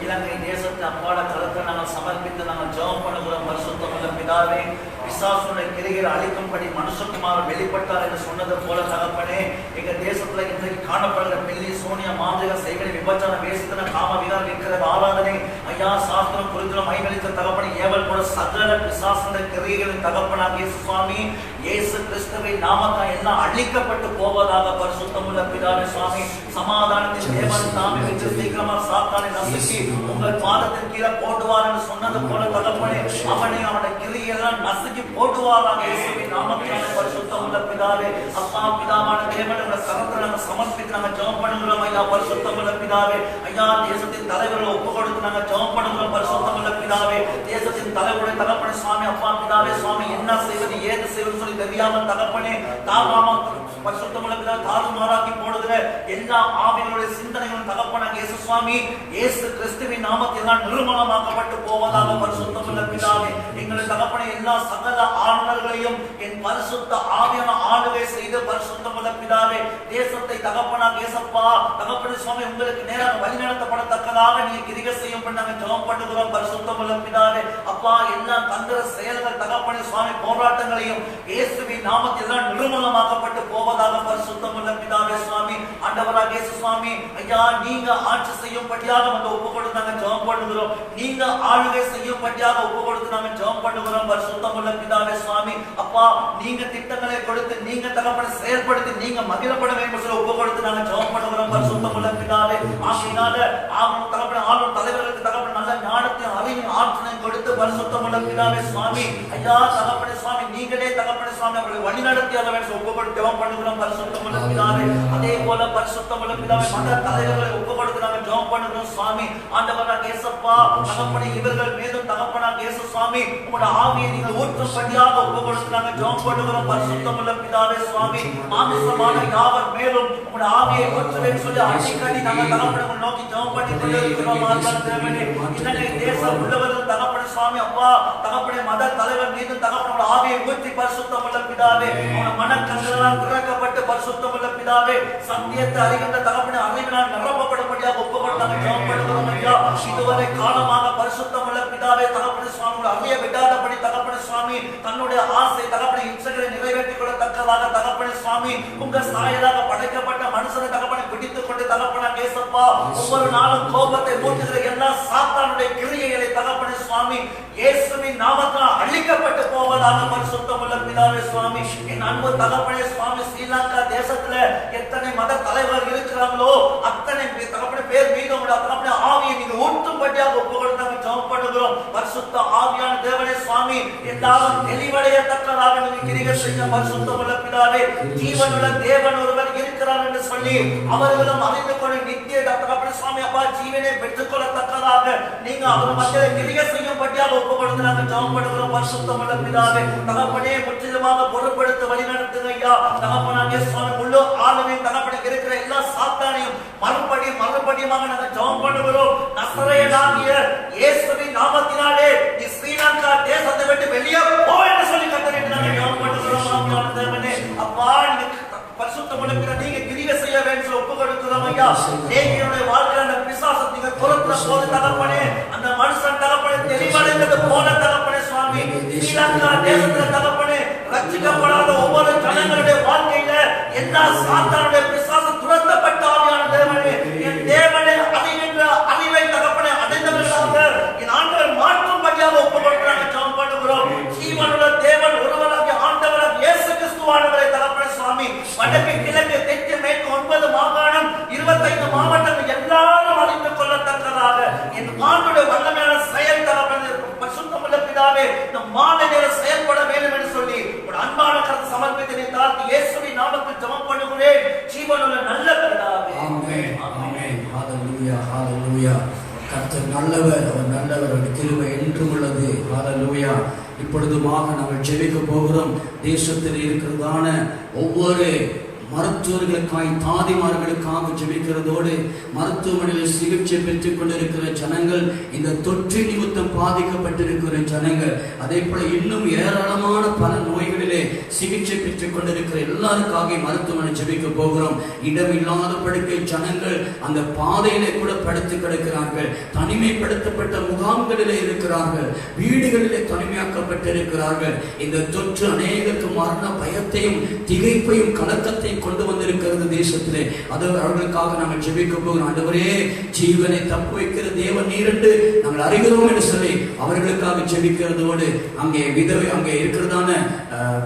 இலங்கை தேசத்தை அப்பாட கருத்தை நாங்கள் சமர்ப்பித்து நாங்கள் ஜெபம் பண்ணுகிறோம். பரிசுத்தமுள்ள பிதாவே, பிசாசுடைய கிரிகளை அழிக்கும்படி மனுஷகுமாரன் வெளிப்பட்டார் என்று சொன்னது போல தகப்பனே, எங்க தேசத்துல இன்றைக்கு காணப்படுகிற பில்லி, சூனிய, மாந்திரிக செய்களை, விபச்சார, வேசித்தன, காம விகாரம் இருக்கிற ஆராதனை ஐயா சாஸ்திரம் குறித்தும் மைகளித்த தகப்பனை ஏவல் கூட சகல பிசாசன கிரியைகளின் தகப்பனாக இயேசு சுவாமி இயேசு கிறிஸ்துவின் நாமத்தால் எல்லாம் அழிக்கப்பட்டு போவதாக பரிசுத்தமுள்ள பிதாவே சுவாமி. சமாதானத்தின் தேவன் தாமே வெற்றி சீக்கிரமா சாத்தானை நசுக்கி உங்கள் பாதத்தின் கீழே போடுவார் என்று சொன்னது போல தகப்பனே அவனை அவனுடைய கிரியையெல்லாம் நசுக்கி போடுவாராக இயேசுவின் நாமத்தால் பரிசுத்தமுள்ள பிதாவே. அப்பா பிதாவான தேவன் உங்களை கரத்தில் நாங்கள் சமர்ப்பித்து நாங்கள் ஜெபம் பண்ணுகிறோம் ஐயா பரிசுத்தமுள்ள பிதாவே. ஐயா தேசத்தின் தலைவர்களை ஒப்பு கொடுத்து நாங்கள் ஜெபம் பண்ணுகிறோம் பரிசுத்தமுள்ள பிதாவே. தேசத்தின் தலைவருடைய தகப்பனே சுவாமி அப்பா பிதாவே சுவாமி என்ன செய்வது ஏது செய்வது சொல்லி தெரியாமல் தகப்பனே தாராம பரிசுத்தமுள்ள பிதாவே தாறுமாறாக்கி போடுகிற எல்லா ஆவிகளுடைய சிந்தனைகளும் தகப்பனாக இயேசு சுவாமி இயேசு கிறிஸ்துவின் நாமத்தினால் நிர்மலமாக்கப்பட்டு போவதாக பரிசுத்தமுள்ள பிதாவே. எங்களுடைய தகப்பனை எல்லா சகல ஆளுநர்களையும் என் பரிசுத்த ஆவியான ஆளுகை செய்து பரிசுத்தமுள்ள பிதாவே தேசத்தை தகப்பனாக இயேசப்பா தகப்பனே சுவாமி உங்களுக்கு நேராக வழிநடத்தப்படத்தக்கதாக நீங்க கிரியை செய்யும் நாங்கள் ஜெபம் பண்ணுகிறோம் பரிசுத்தமுள்ள பிதாவே. அப்பா எல்லா தந்திர செயல்கள் தகப்பனே சுவாமி போராட்டங்களையும் இயேசுவின் நாமத்தில் நிர்மலமாக்கப்பட்டு போவதாக பரிசுத்தமுள்ள பிதாவே சுவாமி. ஆண்டவராக இயேசு சுவாமி ஐயா நீங்க ஆட்சி செய்யும்படியாக வந்து ஒப்பு கொடுத்து நாங்கள் ஜெபம் பண்ணுகிறோம். நீங்க ஆளுகை செய்யும்படியாக ஒப்பு கொடுத்து நாங்கள் ஜெபம் பண்ணுகிறோம் பரிசுத்தமுள்ள பிதாவே சுவாமி. அப்பா நீங்க திட்டங்களை கொடுத்து நீங்க தகப்பனை செயல்படுத்தி நீங்க மகிழப்பட வேண்டும் சொல்லி ஒப்பு கொடுத்து நாங்கள் ஜெபம் பண்ணுகிறோம் பரிசுத்தமுள்ள பிதாவே. ஆகையினால தகப்பனை ஆளும் தலைவர்களுக்கு தகப்பனை நல்ல ஞானத்தையும் அறிவையும் ஆற்றலையும் கொடுத்து பரிசுத்தமுள்ள பிதாவே சுவாமி ஐயா தகப்பனை சுவாமி நீங்களே தகப்பனை சுவாமி அவர்களை வழிநடத்தி அதை ஒப்பு கொடுத்து ஜெபம் பண்ணுகிறோம் பரிசுத்தமுள்ள பிதாவே. அதே போல பரிசுத்தமுள்ள பிதாவே மத தலைவர்களை ஒப்பு கொடுத்து நாங்கள் ஜெபம் பண்ணுகிறோம் சுவாமி. ஆண்டவராக இயேசப்பா தகப்பனை இவர்கள் மீதும் தகப்பனாக இயேசு சுவாமி உங்களுடைய ஆவியை நீங்கள் ஊற்றும்படியாக ஒப்பு கொடுத்து நாங்கள் ஜெபம் பண்ணுகிறோம் பரிசுத்தமுள்ள பிதாவே சுவாமி. மாமிசமான யாவர் மேலும் உங்களுடைய ஆவியை ஊற்றுவேன் சொல்லி அடிக்கடி நாங்கள் தகப்பனை நோக்கி ஜெபம் பண்ணி கொண்டிருக்கிறோம். இலங்கை தேசம் உள்ளவர்கள் தகப்பனை சுவாமி அப்பா தகப்பனை மத தலைவர் மீது தகப்பனோட ஆவியை ஊற்றி பரிசுத்தமுள்ள பிதாவே மனக்கண்களால் திறக்கப்பட்டு பரிசுத்தமுள்ள பிதாவே சத்தியத்தை அறிகின்ற தகப்பனை அறிவினால் நிரப்பப்படும்படியாக ஒப்பு கொடுத்தாங்க ஜெபம் பண்ணுகிறோம் ஐயா. இதுவரை காலமாக பரிசுத்தமுள்ள பிதாவே தகப்பனை சுவாமி அறிய விடாதபடி தகப்பனை சுவாமி தன்னுடைய ஆசை தகப்பனை இச்சைகளை நிறைவேற்றிக் கொள்ளத்தக்கதாக தகப்பனை சுவாமி உங்க சாயலாக படைக்கப்பட்ட மனுஷனை தகப்பனை பிடித்துக் கொண்டு தகப்பனா கேசப்பா ஒவ்வொரு நாளும் கோபத்தை மூட்டுகிற எல்லா சாத்தானுடைய கிரியைகளை தகப்பனை சுவாமி இயேசுவின் நாமத்தால் அழிக்கப்பட்டு போவதாக பரிசுத்தமுள்ள பிதாவே சுவாமி. என் அன்பு தகப்பனே சுவாமி ஸ்ரீலங்கா தேசத்துல எத்தனை மத தலைவர் இருக்கிறாங்களோ அத்தனை தகப்பனை பேர் மீது உங்களுடைய தகப்பனை ஆவியை நீங்க ஊற்றும்படியாக ஒப்பு கொடுத்தாங்க ஜெபம் பண்ணுகிறோம் பரிசுத்த ஆவியான தேவனே சுவாமி எல்லாரும் தெளிவடையத்தக்கதாக நீங்க கிரியை செய்ய பரிசுத்தமுள்ள பிதாவே. ஜீவனுள்ள தேவன் ஒருவர் இருக்கிறார் என்று சொல்லி அவர்களும் அறிந்து கொண்டு நித்திய தகப்பனை சுவாமி அப்பா ஜீவனை பெற்றுக் கொள்ளத்தக்கதாக நீங்க அவர் மத்தியிலே கிரியை செய்யும்படியாக ஒப்பு கொடுத்து நாங்கள் ஜெபம் பண்ணுகிறோம் பரிசுத்தமுள்ள பிதாவே. தகப்பனே முற்றிலுமாக பொறுப்படுத்த வழிநடத்துங்க ஐயா தகப்பனாகிய சுவாமி முழு ஆளுமையும் தகப்பனை இருக்கிற எல்லா சாத்தானையும் மறுபடியுமாக நாங்கள் ஜெபம் பண்ணுகிறோம். நசரேயனாகிய இயேசுவின் நாமத்தினாலே நீ ஸ்ரீலங்கா தேசத்தை விட்டு வெளியே போ என்று சொல்லி கட்டளையிட்டு நாங்கள் ஜெபம் பண்ணுகிறோம் ஆவியான தேவனே. அப்பா பரிசுத்தமுள்ள நீங்க கிரியை செய்ய வேண்டும் ஒப்பு கொடுக்கிறோம் ஐயா. தேவனுடைய வாழ்க்கையில அந்த பிசாசை நீங்க துரத்துற போது தகப்பனே அந்த மனுஷன் தகப்பனை தெளிவடைந்தது போல தகப்பனே சுவாமி ஸ்ரீலங்கா தேசத்துல தகப்பனே ரட்சிக்கப்படாத ஒவ்வொரு ஜனங்களுடைய வாழ்க்கையில எல்லா சாத்தானுடைய பிசாசு துரத்தப்பட்ட ஆவியான தேவனே என் தேவனே அறிகின்ற அறிவை தகப்பனை அடைந்தவர்களாக என் ஆண்டவர் மாற்றும்படியாக ஒப்பு கொடுக்கிறாங்க ஜெபம் பண்ணுகிறோம். ஜீவனுள்ள தேவன் ஒருவராகிய ஆண்டவராகிய இயேசு கிறிஸ்துவானவரை தகப்பனை சுவாமி வடக்கு கிழக்கு தெற்கு மேற்கு 9 மாகாணம் 25 மாவட்டங்கள் எல்லாரும் அறிந்து கொள்ளத்தக்கதாக என் ஆண்டுடைய வல்லமையான செயல் தகப்பனை பரிசுத்தமுள்ள பிதாவே நம் மாலை நேரம் செயல்பட வேண்டும் என்று சொல்லி ஒரு அன்பான கருத்து சமர்ப்பித்து நீ தாழ்த்தி இயேசுவின் நாமத்தில் ஜெபம் பண்ணுகிறேன் ஜீவனுள்ள நல்ல பிதாவே. ஆமென் ஆமென் ஹalleluya ஹalleluya. கர்த்தர் நல்லவர் அவர் நல்லவர் அவருடைய கிருபை என்றும் உள்ளது ஹalleluya. இப்பொழுதுமாக நாங்கள் ஜெபிக்க போகிறோம். தேசத்தில் இருக்கிறதான ஒவ்வொரு மருத்துவர்களுக்காய் தாதிமார்களுக்காக ஜெபிக்கிறதோடு மருத்துவமனையில் சிகிச்சை பெற்றுக் கொண்டிருக்கிற ஜனங்கள் இந்த தொற்று நிமித்தம் பாதிக்கப்பட்டிருக்கிற ஜனங்கள் அதே போல இன்னும் ஏராளமான பல நோய்களிலே சிகிச்சை பெற்றுக் கொண்டிருக்கிற எல்லாருக்காக மருத்துவமனை ஜெபிக்க போகிறோம். இடமில்லாத படுக்கை ஜனங்கள் அந்த பாதையிலே கூட படுத்து கிடக்கிறார்கள். தனிமைப்படுத்தப்பட்ட முகாம்களிலே இருக்கிறார்கள். வீடுகளிலே தனிமையாக்கப்பட்டிருக்கிறார்கள். இந்த தொற்று அநேகருக்கு மரண பயத்தையும் திகைப்பையும் கலக்கத்தையும் கொண்டு வந்திருக்கிறது தேசத்திலே. அது அவர்களுக்காக நாங்கள் ஜெபிக்க போகிறோம். ஆண்டவரே, ஜீவனை தப்பு வைக்கிற தேவன் நீர் என்று நாங்கள் அறிகிறோம் என்று சொல்லி அவர்களுக்காக ஜெபிக்கிறதோடு அங்கே விதவை அங்கே இருக்கிறதான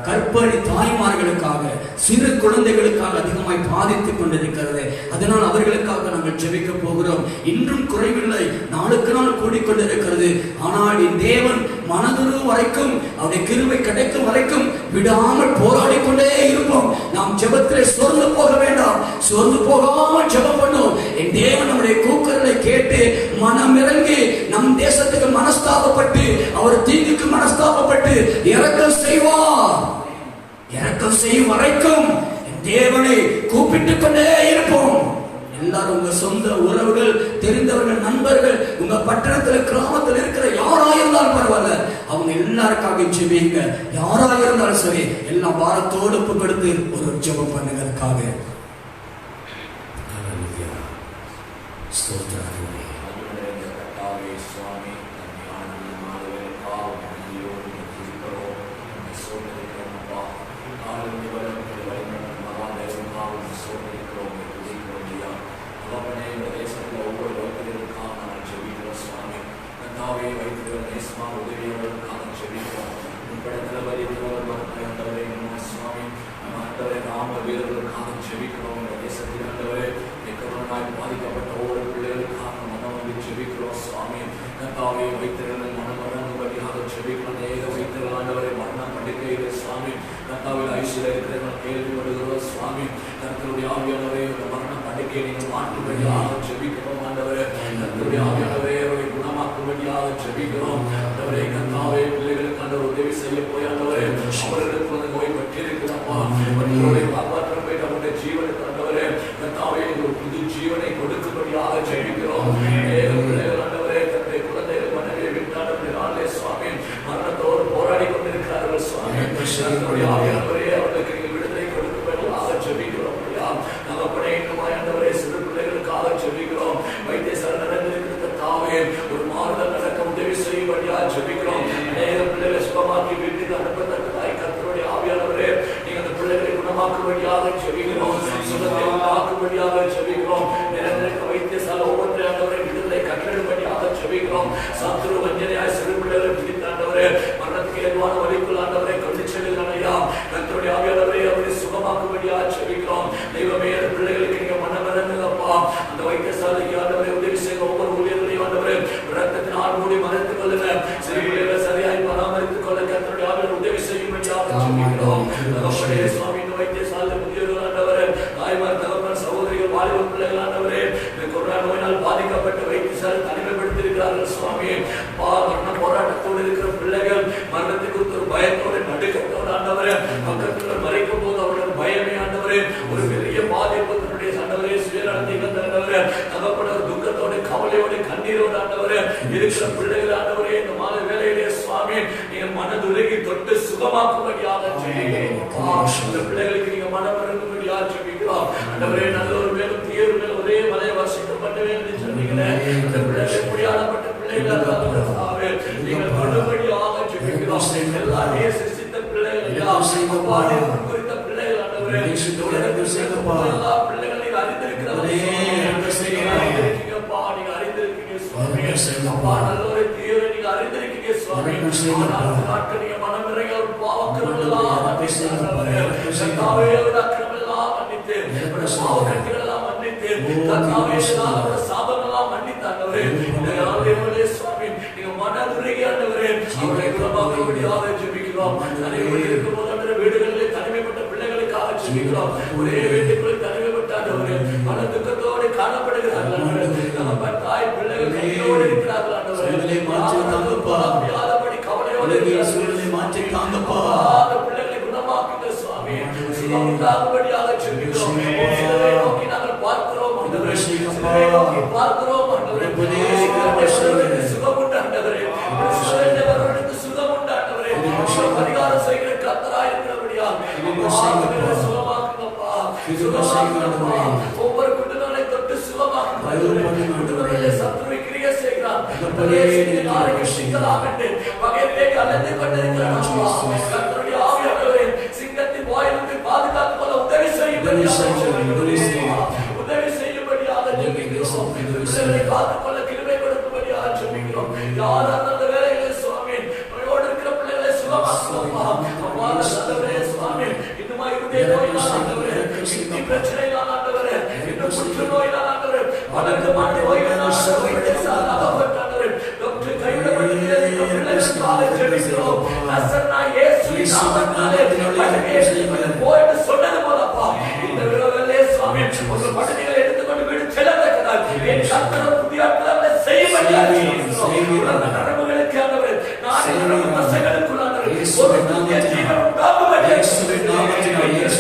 கற்பழி தாய்மார்களுக்காக சிறு குழந்தைகளுக்காக அதிகமாய் பாதித்துக் கொண்டிருக்கிறது. அதனால் அவர்களுக்காக நாங்கள் ஜெபிக்க போகிறோம். இன்றும் குறைவில்லை, நாளுக்கு நாள் கூடிக்கொண்டிருக்கிறது. ஆனால் என் தேவன் மனதுரு வரைக்கும் அவருடைய கிருபை கிடைக்கும் வரைக்கும் விடாமல் போராடி கொண்டே இருப்போம். நாம் ஜெபத்திலே சோர்ந்து போக வேண்டாம். சோர்ந்து போகாமல் ஜெபம் பண்ணும். என் தேவன் நம்முடைய கூக்குரலை கேட்டு மனம் இறங்கி நம் தேசத்துக்கு மனஸ்தாபப்பட்டு அவர் தீங்குக்கு மனஸ்தாபப்பட்டு இரக்கம் செய்வார். இரக்கம் செய்யும் வரைக்கும் என் தேவனை கூப்பிட்டுக் கொண்டே இருப்போம். எல்லாரும் உங்க சொந்த உறவுகள், தெரிந்தவர்கள், நண்பர்கள், உங்க பட்டணத்தில் கிராமத்தில் இருக்கிற யாராயிருந்தாலும் பரவாயில்ல, அவங்க எல்லாருக்காக ஜெபிங்க. யாராயிருந்தாலும் சரி, எல்லாம் பாரத்தோடு ஒப்புக்கொடுத்து ஒரு ஜெபம் பண்ணுங்கிறதுக்காக. பாதிக்கப்பட்ட ஒவ்வொரு பிள்ளைகளுக்காக மனம் வந்து ஜெபிக்கிறோம் சுவாமி. கர்த்தாவே, வைத்திருங்கள் மனமரணபடியாக ஜெபிக்கிறோம். ஏக வைத்திருங்கள் ஆண்டவரே, மரணம் பண்டிகையிலே சுவாமி கர்த்தாவில் ஐசியில் இருக்கிற கேள்விப்படுகிறோம் சுவாமி. கர்த்தருடைய ஆவியானவரே, மரணம் பண்டிகையை நீங்கள் மாற்றும்படியாக ஜெபிக்கிறோம் ஆண்டவரே. கர்த்தருடைய ஆவியானவரே, அவரை குணமாக்கும்படியாக ஜெபிக்கிறோம் ஆண்டவரே. கர்த்தாவே, பிள்ளைகளுக்கு ஆண்டவர் உதவி செய்ய போய் ஆண்டவரே, அவர்களுக்கு வந்து நோய் பற்றி இருக்கிறப்பா, அவர்களுடைய காப்பாற்ற போய் நம்முடைய ஜீவனுக்கு ஆண்டவரே கர்த்தாவே ஒரு புது ஜீவனை கொடுக்கும்படியாக ஜெபிக்கிறோம். பிள்ளைகள் ஆண்டவரே, தன்னுடைய குழந்தைகள் மனைவியை விட்டாண்டவருடைய நாளே சுவாமி மரணத்தோடு போராடி கொண்டிருக்கிறார்கள் சுவாமி. ஆவியானவரே, அவர்களுக்கு நீங்கள் விடுதலை கொடுக்கும்படியாக ஜெபிக்கிறோம். தகப்பனே, இன்னுமாய் ஆண்டவரே, சிறு பிள்ளைகளுக்காக ஜெபிக்கிறோம். வைத்தியசாலை நடந்திருக்கிற தாவே ஒரு மாறுதல் நடக்க உதவி செய்யும்படியாக ஜெபிக்கிறோம். அநேக பிள்ளைகளை சுகமாக்கி வீட்டுக்கு அனுப்பத்தக்கதாய் கர்த்தருடைய ஆவியானவரே, நீங்கள் அந்த பிள்ளைகளை குணமாக்கும்படியாக ஜெபிக்கிறோம். சுகத்தை உண்டாக்கும்படியாக ஜெபிக்கிறோம். நிரந்தர வைத்தியசாலை ஒவ்வொன்றை ஆண்டவரை விடுதலை கட்டிடும்படியாக ஜெபிக்கிறோம். சத்துரு வஞ்சனையாய் சிறு பிள்ளைகளை பிடித்தாண்டவரே, மரணத்துக்கு ஏதுவான வழிக்குள் ஆண்டவரை கொண்டு செல்லுங்கள் ஐயா. கர்த்தருடைய ஆவியானவரே, அவரை சுகமாக்கும்படியாக ஜெபிக்கிறோம். தெய்வமே, அந்த பிள்ளைகளுக்கு நீங்க மனமறந்துங்கப்பா. அந்த வைத்தியசாலைக்கு ஆண்டவரை உதவி செய்ய ஒவ்வொரு ஊழியர்களையும் ஆண்டவரை ரத்தத்தினால் மூடி மறைத்துக் கொள்ளுங்க. சிறு பிள்ளைகளை சரியாய் பராமரித்துக் கொள்ள கர்த்தருடைய ஆவியானவர் உதவி செய்யும்படியாக ஜெபிக்கிறோம். தகப்பனே சுவாமி, இந்த வைத்தியசாலை முதியோர்கள் ஆண்டவரே, தாய்மார், தகப்பன், சகோதரிகள், வாலிப பிள்ளைகள் ஆண்டவரே, இந்த கொரோனா நோயினால் பாதிக்கப்பட்ட வைத்தியசாலை தனிமைப்படுத்தியிருக்கிறார்கள் சுவாமி. மரண போராட்டத்தோடு இருக்கிற பிள்ளைகள் மரணத்துக்கு ஒரு பயத்தோடு நடுக்கத்தோடு ஆண்டவரே பக்கத்தில் மறைக்கும் போது அவர்கள் பயமே ஆண்டவரே ஒரு பெரிய பாதிப்பு தன்னுடைய ஆண்டவரே சுயநலத்தை ஆண்டவரே தகப்பன ஒரு துக்கத்தோடு கவலையோடு கண்ணீரோடு ஆண்டவரே இருக்கிற பிள்ளைகள் ஆண்டவரே இந்த மாலை வேளையிலே சுவாமி நீங்க மனதுருகி தொட்டு சுகமாக்கும்படியாக இந்த பிள்ளைகளுக்கு நீங்க மனமருங்கும்படியாக ஜெபிக்கிறோம். ஆண்டவரே, நல்ல ஒரு மேலும் தீர்வு மேல் ஒரே மலையை வசிக்கப்பட்ட வேண்டும் சொன்னீங்களே, இந்த பிள்ளைகள் முடியாதப்பட்ட பிள்ளைகள் நீங்கள் மறுபடியாக ஜெபிக்கிறோம். எல்லா நேசித்த பிள்ளைகள் குறித்த பிள்ளைகள் ஆண்டவரே எல்லா பிள்ளைகள் நீங்க அறிந்திருக்கிறவரே அறிந்திருக்கீங்கப்பா, நீங்க அறிந்திருக்கீங்க சுவாமி. அப்பா, நல்ல ஒரு தீர்வை நீங்க அறிந்திருக்கீங்க சுவாமி. நாட்கள் நீங்க மனமிறங்க ஒரு பாவக்கர்கள் எல்லாம் மன்னித்தாவே அக்கிரமம் எல்லாம் மன்னித்து பாவக்கட்டுகள் எல்லாம் மன்னித்து சாபங்கள் எல்லாம் மன்னித்தாண்டவரே சுவாமி. நீங்க மனதுரையாண்டவரே அவரை குணமாக்கும்படியாக ஜெபிக்கிறோம். இருக்கும் போது வீடுகளிலே தனிமைப்பட்ட பிள்ளைகளுக்காக ஜெபிக்கிறோம். ஒரே வீட்டுக்குள் தனிமைப்பட்டாண்டவரே மன துக்கத்தோடு காணப்படுகிறார்கள். நம்ம தாய் பிள்ளைகள் கையோடு இருக்கிறார்கள் ஆண்டவரே. முடியாதபடி கவலையோடு மாற்றி தாங்கப்பா. பிள்ளைகளை குணமாக்குங்க சுவாமி. சுகமுண்டாகும்படியாக ஜெபிக்கிறோம். நோக்கி நாங்கள் பார்க்கிறோம் ஆண்டவரே, பார்க்கிறோம் ஆண்டவரே. சுகமுண்டாண்டவரே, சுகமுண்டாண்டவரே, பரிகாரம் செய்கிற கர்த்தராய் இருக்கிறபடியால் சுகமாக்குங்கப்பா, சுகமாக்குங்கப்பா. ஒவ்வொரு குடும்பங்களை தொட்டு சுகமாக்குங்க. சத்துருவை கிரியை செய்கிறார் பகையிலே கலந்து கொண்டிருக்கிறார். கர்த்தருடைய ஆவியானவரே, சிங்கத்தின் வாயிலிருந்து பாதுகாத்துக் கொள்ள உதவி செய்ய உதவி செய்யும்படியாக ஜெபிக்கிறோம். பிள்ளைகளை காத்துக்கொள்ள கிருபை கொடுக்கும்படியாக ஜெபிக்கிறோம். யார் அந்த வேலைகளை சுவாமி நோயோடு இருக்கிற பிள்ளைகளை சுகமாக்குவோமா அப்பா நல்லவரே சுவாமி இன்னுமா இருதய நோயினால் ஆண்டவரே கிட்னி பிரச்சனையினால் ஆண்டவரே இன்னும் புற்று நோயினால் ஆண்டவரே வளர்ந்து மாட்டி நோய்களால் ஆகப்பட்டாண்டவரே டாக்டர் கைவிடப்பட்டிருக்கிற பிள்ளைகளுக்காக ஜெபிக்கிறோம். நசரேயனாகிய இயேசுவின் நாமத்தினாலே படுக்கையை போய்ட்டு சொன்னது போலப்பா இந்த விரோதலே சுவாமி உங்கள் படுக்கைகளை எடுத்துக்கொண்டு வீடு செல்லத்தக்கதால் என் கர்த்தர் புதிய ஆட்களை செய்யும்படியாக நரம்புகளுக்கு ஆண்டவரே நானே நரம்பு தசைகளுக்குள் ஆண்டவரே ஒரு புதிய ஜீவன் உண்டாகும்படியாக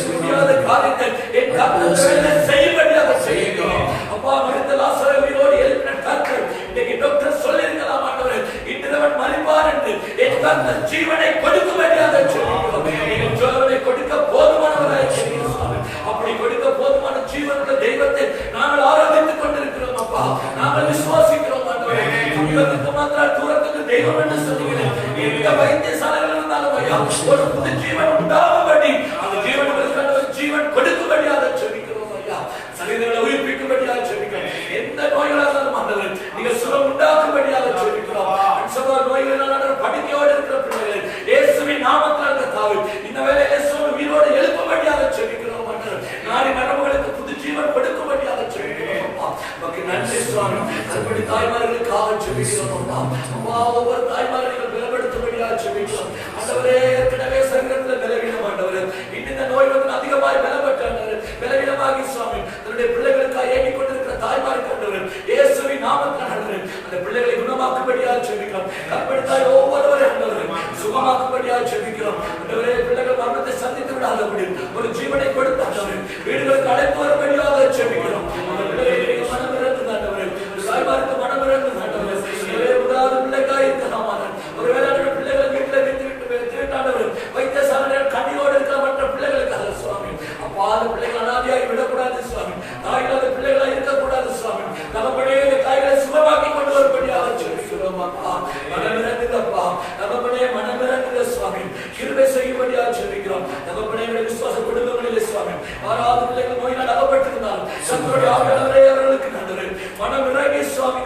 புதியாத காரியத்தை என் கர்த்தர் செய்யும்படியாக செய்யுகிறோம். அப்பா மரித்த லாசரை உயிரோடு எழுப்பின கர்த்தர் இன்னைக்கு டாக்டர் சொல்லியிருக்கலாம் ஆண்டவரே இன்றிரவன் மரிப்பார் என்று என் கர்த்தர் ஜீவனை கொடுக்கும்படியாக சொல்லுகிறோம். நீங்கள் ஜீவனை கொடுக்க போதுமானவராக இருக்கிறோம். அப்படி கொடுக்க போதுமான ஜீவனுள்ள தெய்வத்தை நாங்கள் ஆராதித்துக் கொண்டிருக்கிறோம். அப்பா நாங்கள் விசுவாசிக்கிறோம் ஆண்டவரே. தூரத்துக்கு மாத்திரம் தூரத்துக்கு தெய்வம் என்று சொல்லுகிறேன். எந்த வைத்தியசாலைகள் இருந்தாலும் ஐயா ஒரு புது ஜீவன் உண்டாகும்படி அந்த ஜீவனுக்கு ஜீவன் கொடுக்கும்படியாக ஜெபிக்கிறோம் ஐயா. சரீரங்களை உயிர்ப்பிக்கும்படியாக ஜெபிக்கிறோம். எந்த நோய்களாக இருந்தாலும் ஆண்டவரே நீங்க சுகம் உண்டாக்கும்படியாக ஜெபிக்கிறோம். அன்சபா நோய்களான படுக்கையோடு இருக்கிற பிள்ளைகளை இயேசுவின் நாமத்தில் கர்த்தாவே இந்த வேளை இயேசுவின் உயிரோடு எழுப்பும்படியாக ஜெபிக்கிறோம் ஆண்டவரே. நாடி நரம்புகளுக்கு புது ஜீவன் கொடுக்கும்படியாக ஜெபிக்கிறோம் அப்பா. நமக்கு நன்றி சுவாமி. அப்படி தாய்மார்களுக்காக ஜெபிக்கிறோம் அப்பா. ஒவ்வொரு தாய்மார்கள் பலப்படுத்தும்படியாக ஜெபிக்கிறோம் ஆண்டவரே. ஏற்கனவே சரீரத்தில் பலவீனம் ஆண்டவரே இந்த நோய் வந்து அதிகமாய் பலப்பட்ட ஆண்டவரே பலவீனமாகி சுவாமி தன்னுடைய பிள்ளைகளுக்காக ஏங்கிக் கொண்டிருக்கிற தாய்மாருக்கு ஆண்டவரே இயேசுவின் நாமத்தில் ஆண்டவரே அந்த பிள்ளைகளை குணமாக்கும்படியாக ஜெபிக்கிறோம். கற்பழித்தாய் ஒவ்வொருவரை ஆண்டவரே சுகமாக்கும்படியாக ஜெபிக்கிறோம் ஆண்டவரே. பிள்ளைகள் மரணத்தை சந்தித்து விடாதபடி ஒரு ஜீவனை கொடுத்து ஆண்டவரே வீடுகளுக்கு அழைத்து வரும்படியாக ஜெபிக்கிறோம். அந்த பிள்ளைகளுக்கு மனம் இறங்குது ஆண்டவரே. தாய்மாருக்கு மனம் இறங்குது ஆண்டவரே. உதாவது பிள்ளைக்காக இருக்கலாம் ஒருவேளை பிள்ளைகளை வீட்டில் விட்டு ஆண்டவரே வைத்தியசாலையில் கண்ணீரோடு இருக்கிற மற்ற பிள்ளைகளுக்காக சுவாமி அப்பா அந்த பிள்ளைகள் அனாதையாகி விடக்கூடாது சுவாமி. தாய்களாத பிள்ளைகளாக இருக்கக்கூடாது சுவாமி. நம்மபடியே தாய்களை சுகமாக்கி கொண்டு வரும்படியாக ஜெபிக்கிறோம் அப்பா. மனமிறங்குதப்பா நம்மபடியே மனமிறங்குத சுவாமி. கிருபை செய்யும்படியாக ஜெபிக்கிறோம். நம்மபடியே விசுவாச குடும்பங்களிலே சுவாமி ஆறாவது பிள்ளைகள் நோயினால் அகப்பட்டிருந்தாலும் கர்த்தருடைய ஆவியானவரே அவர்களுக்கு நன்றி மனமிறங்கி சுவாமி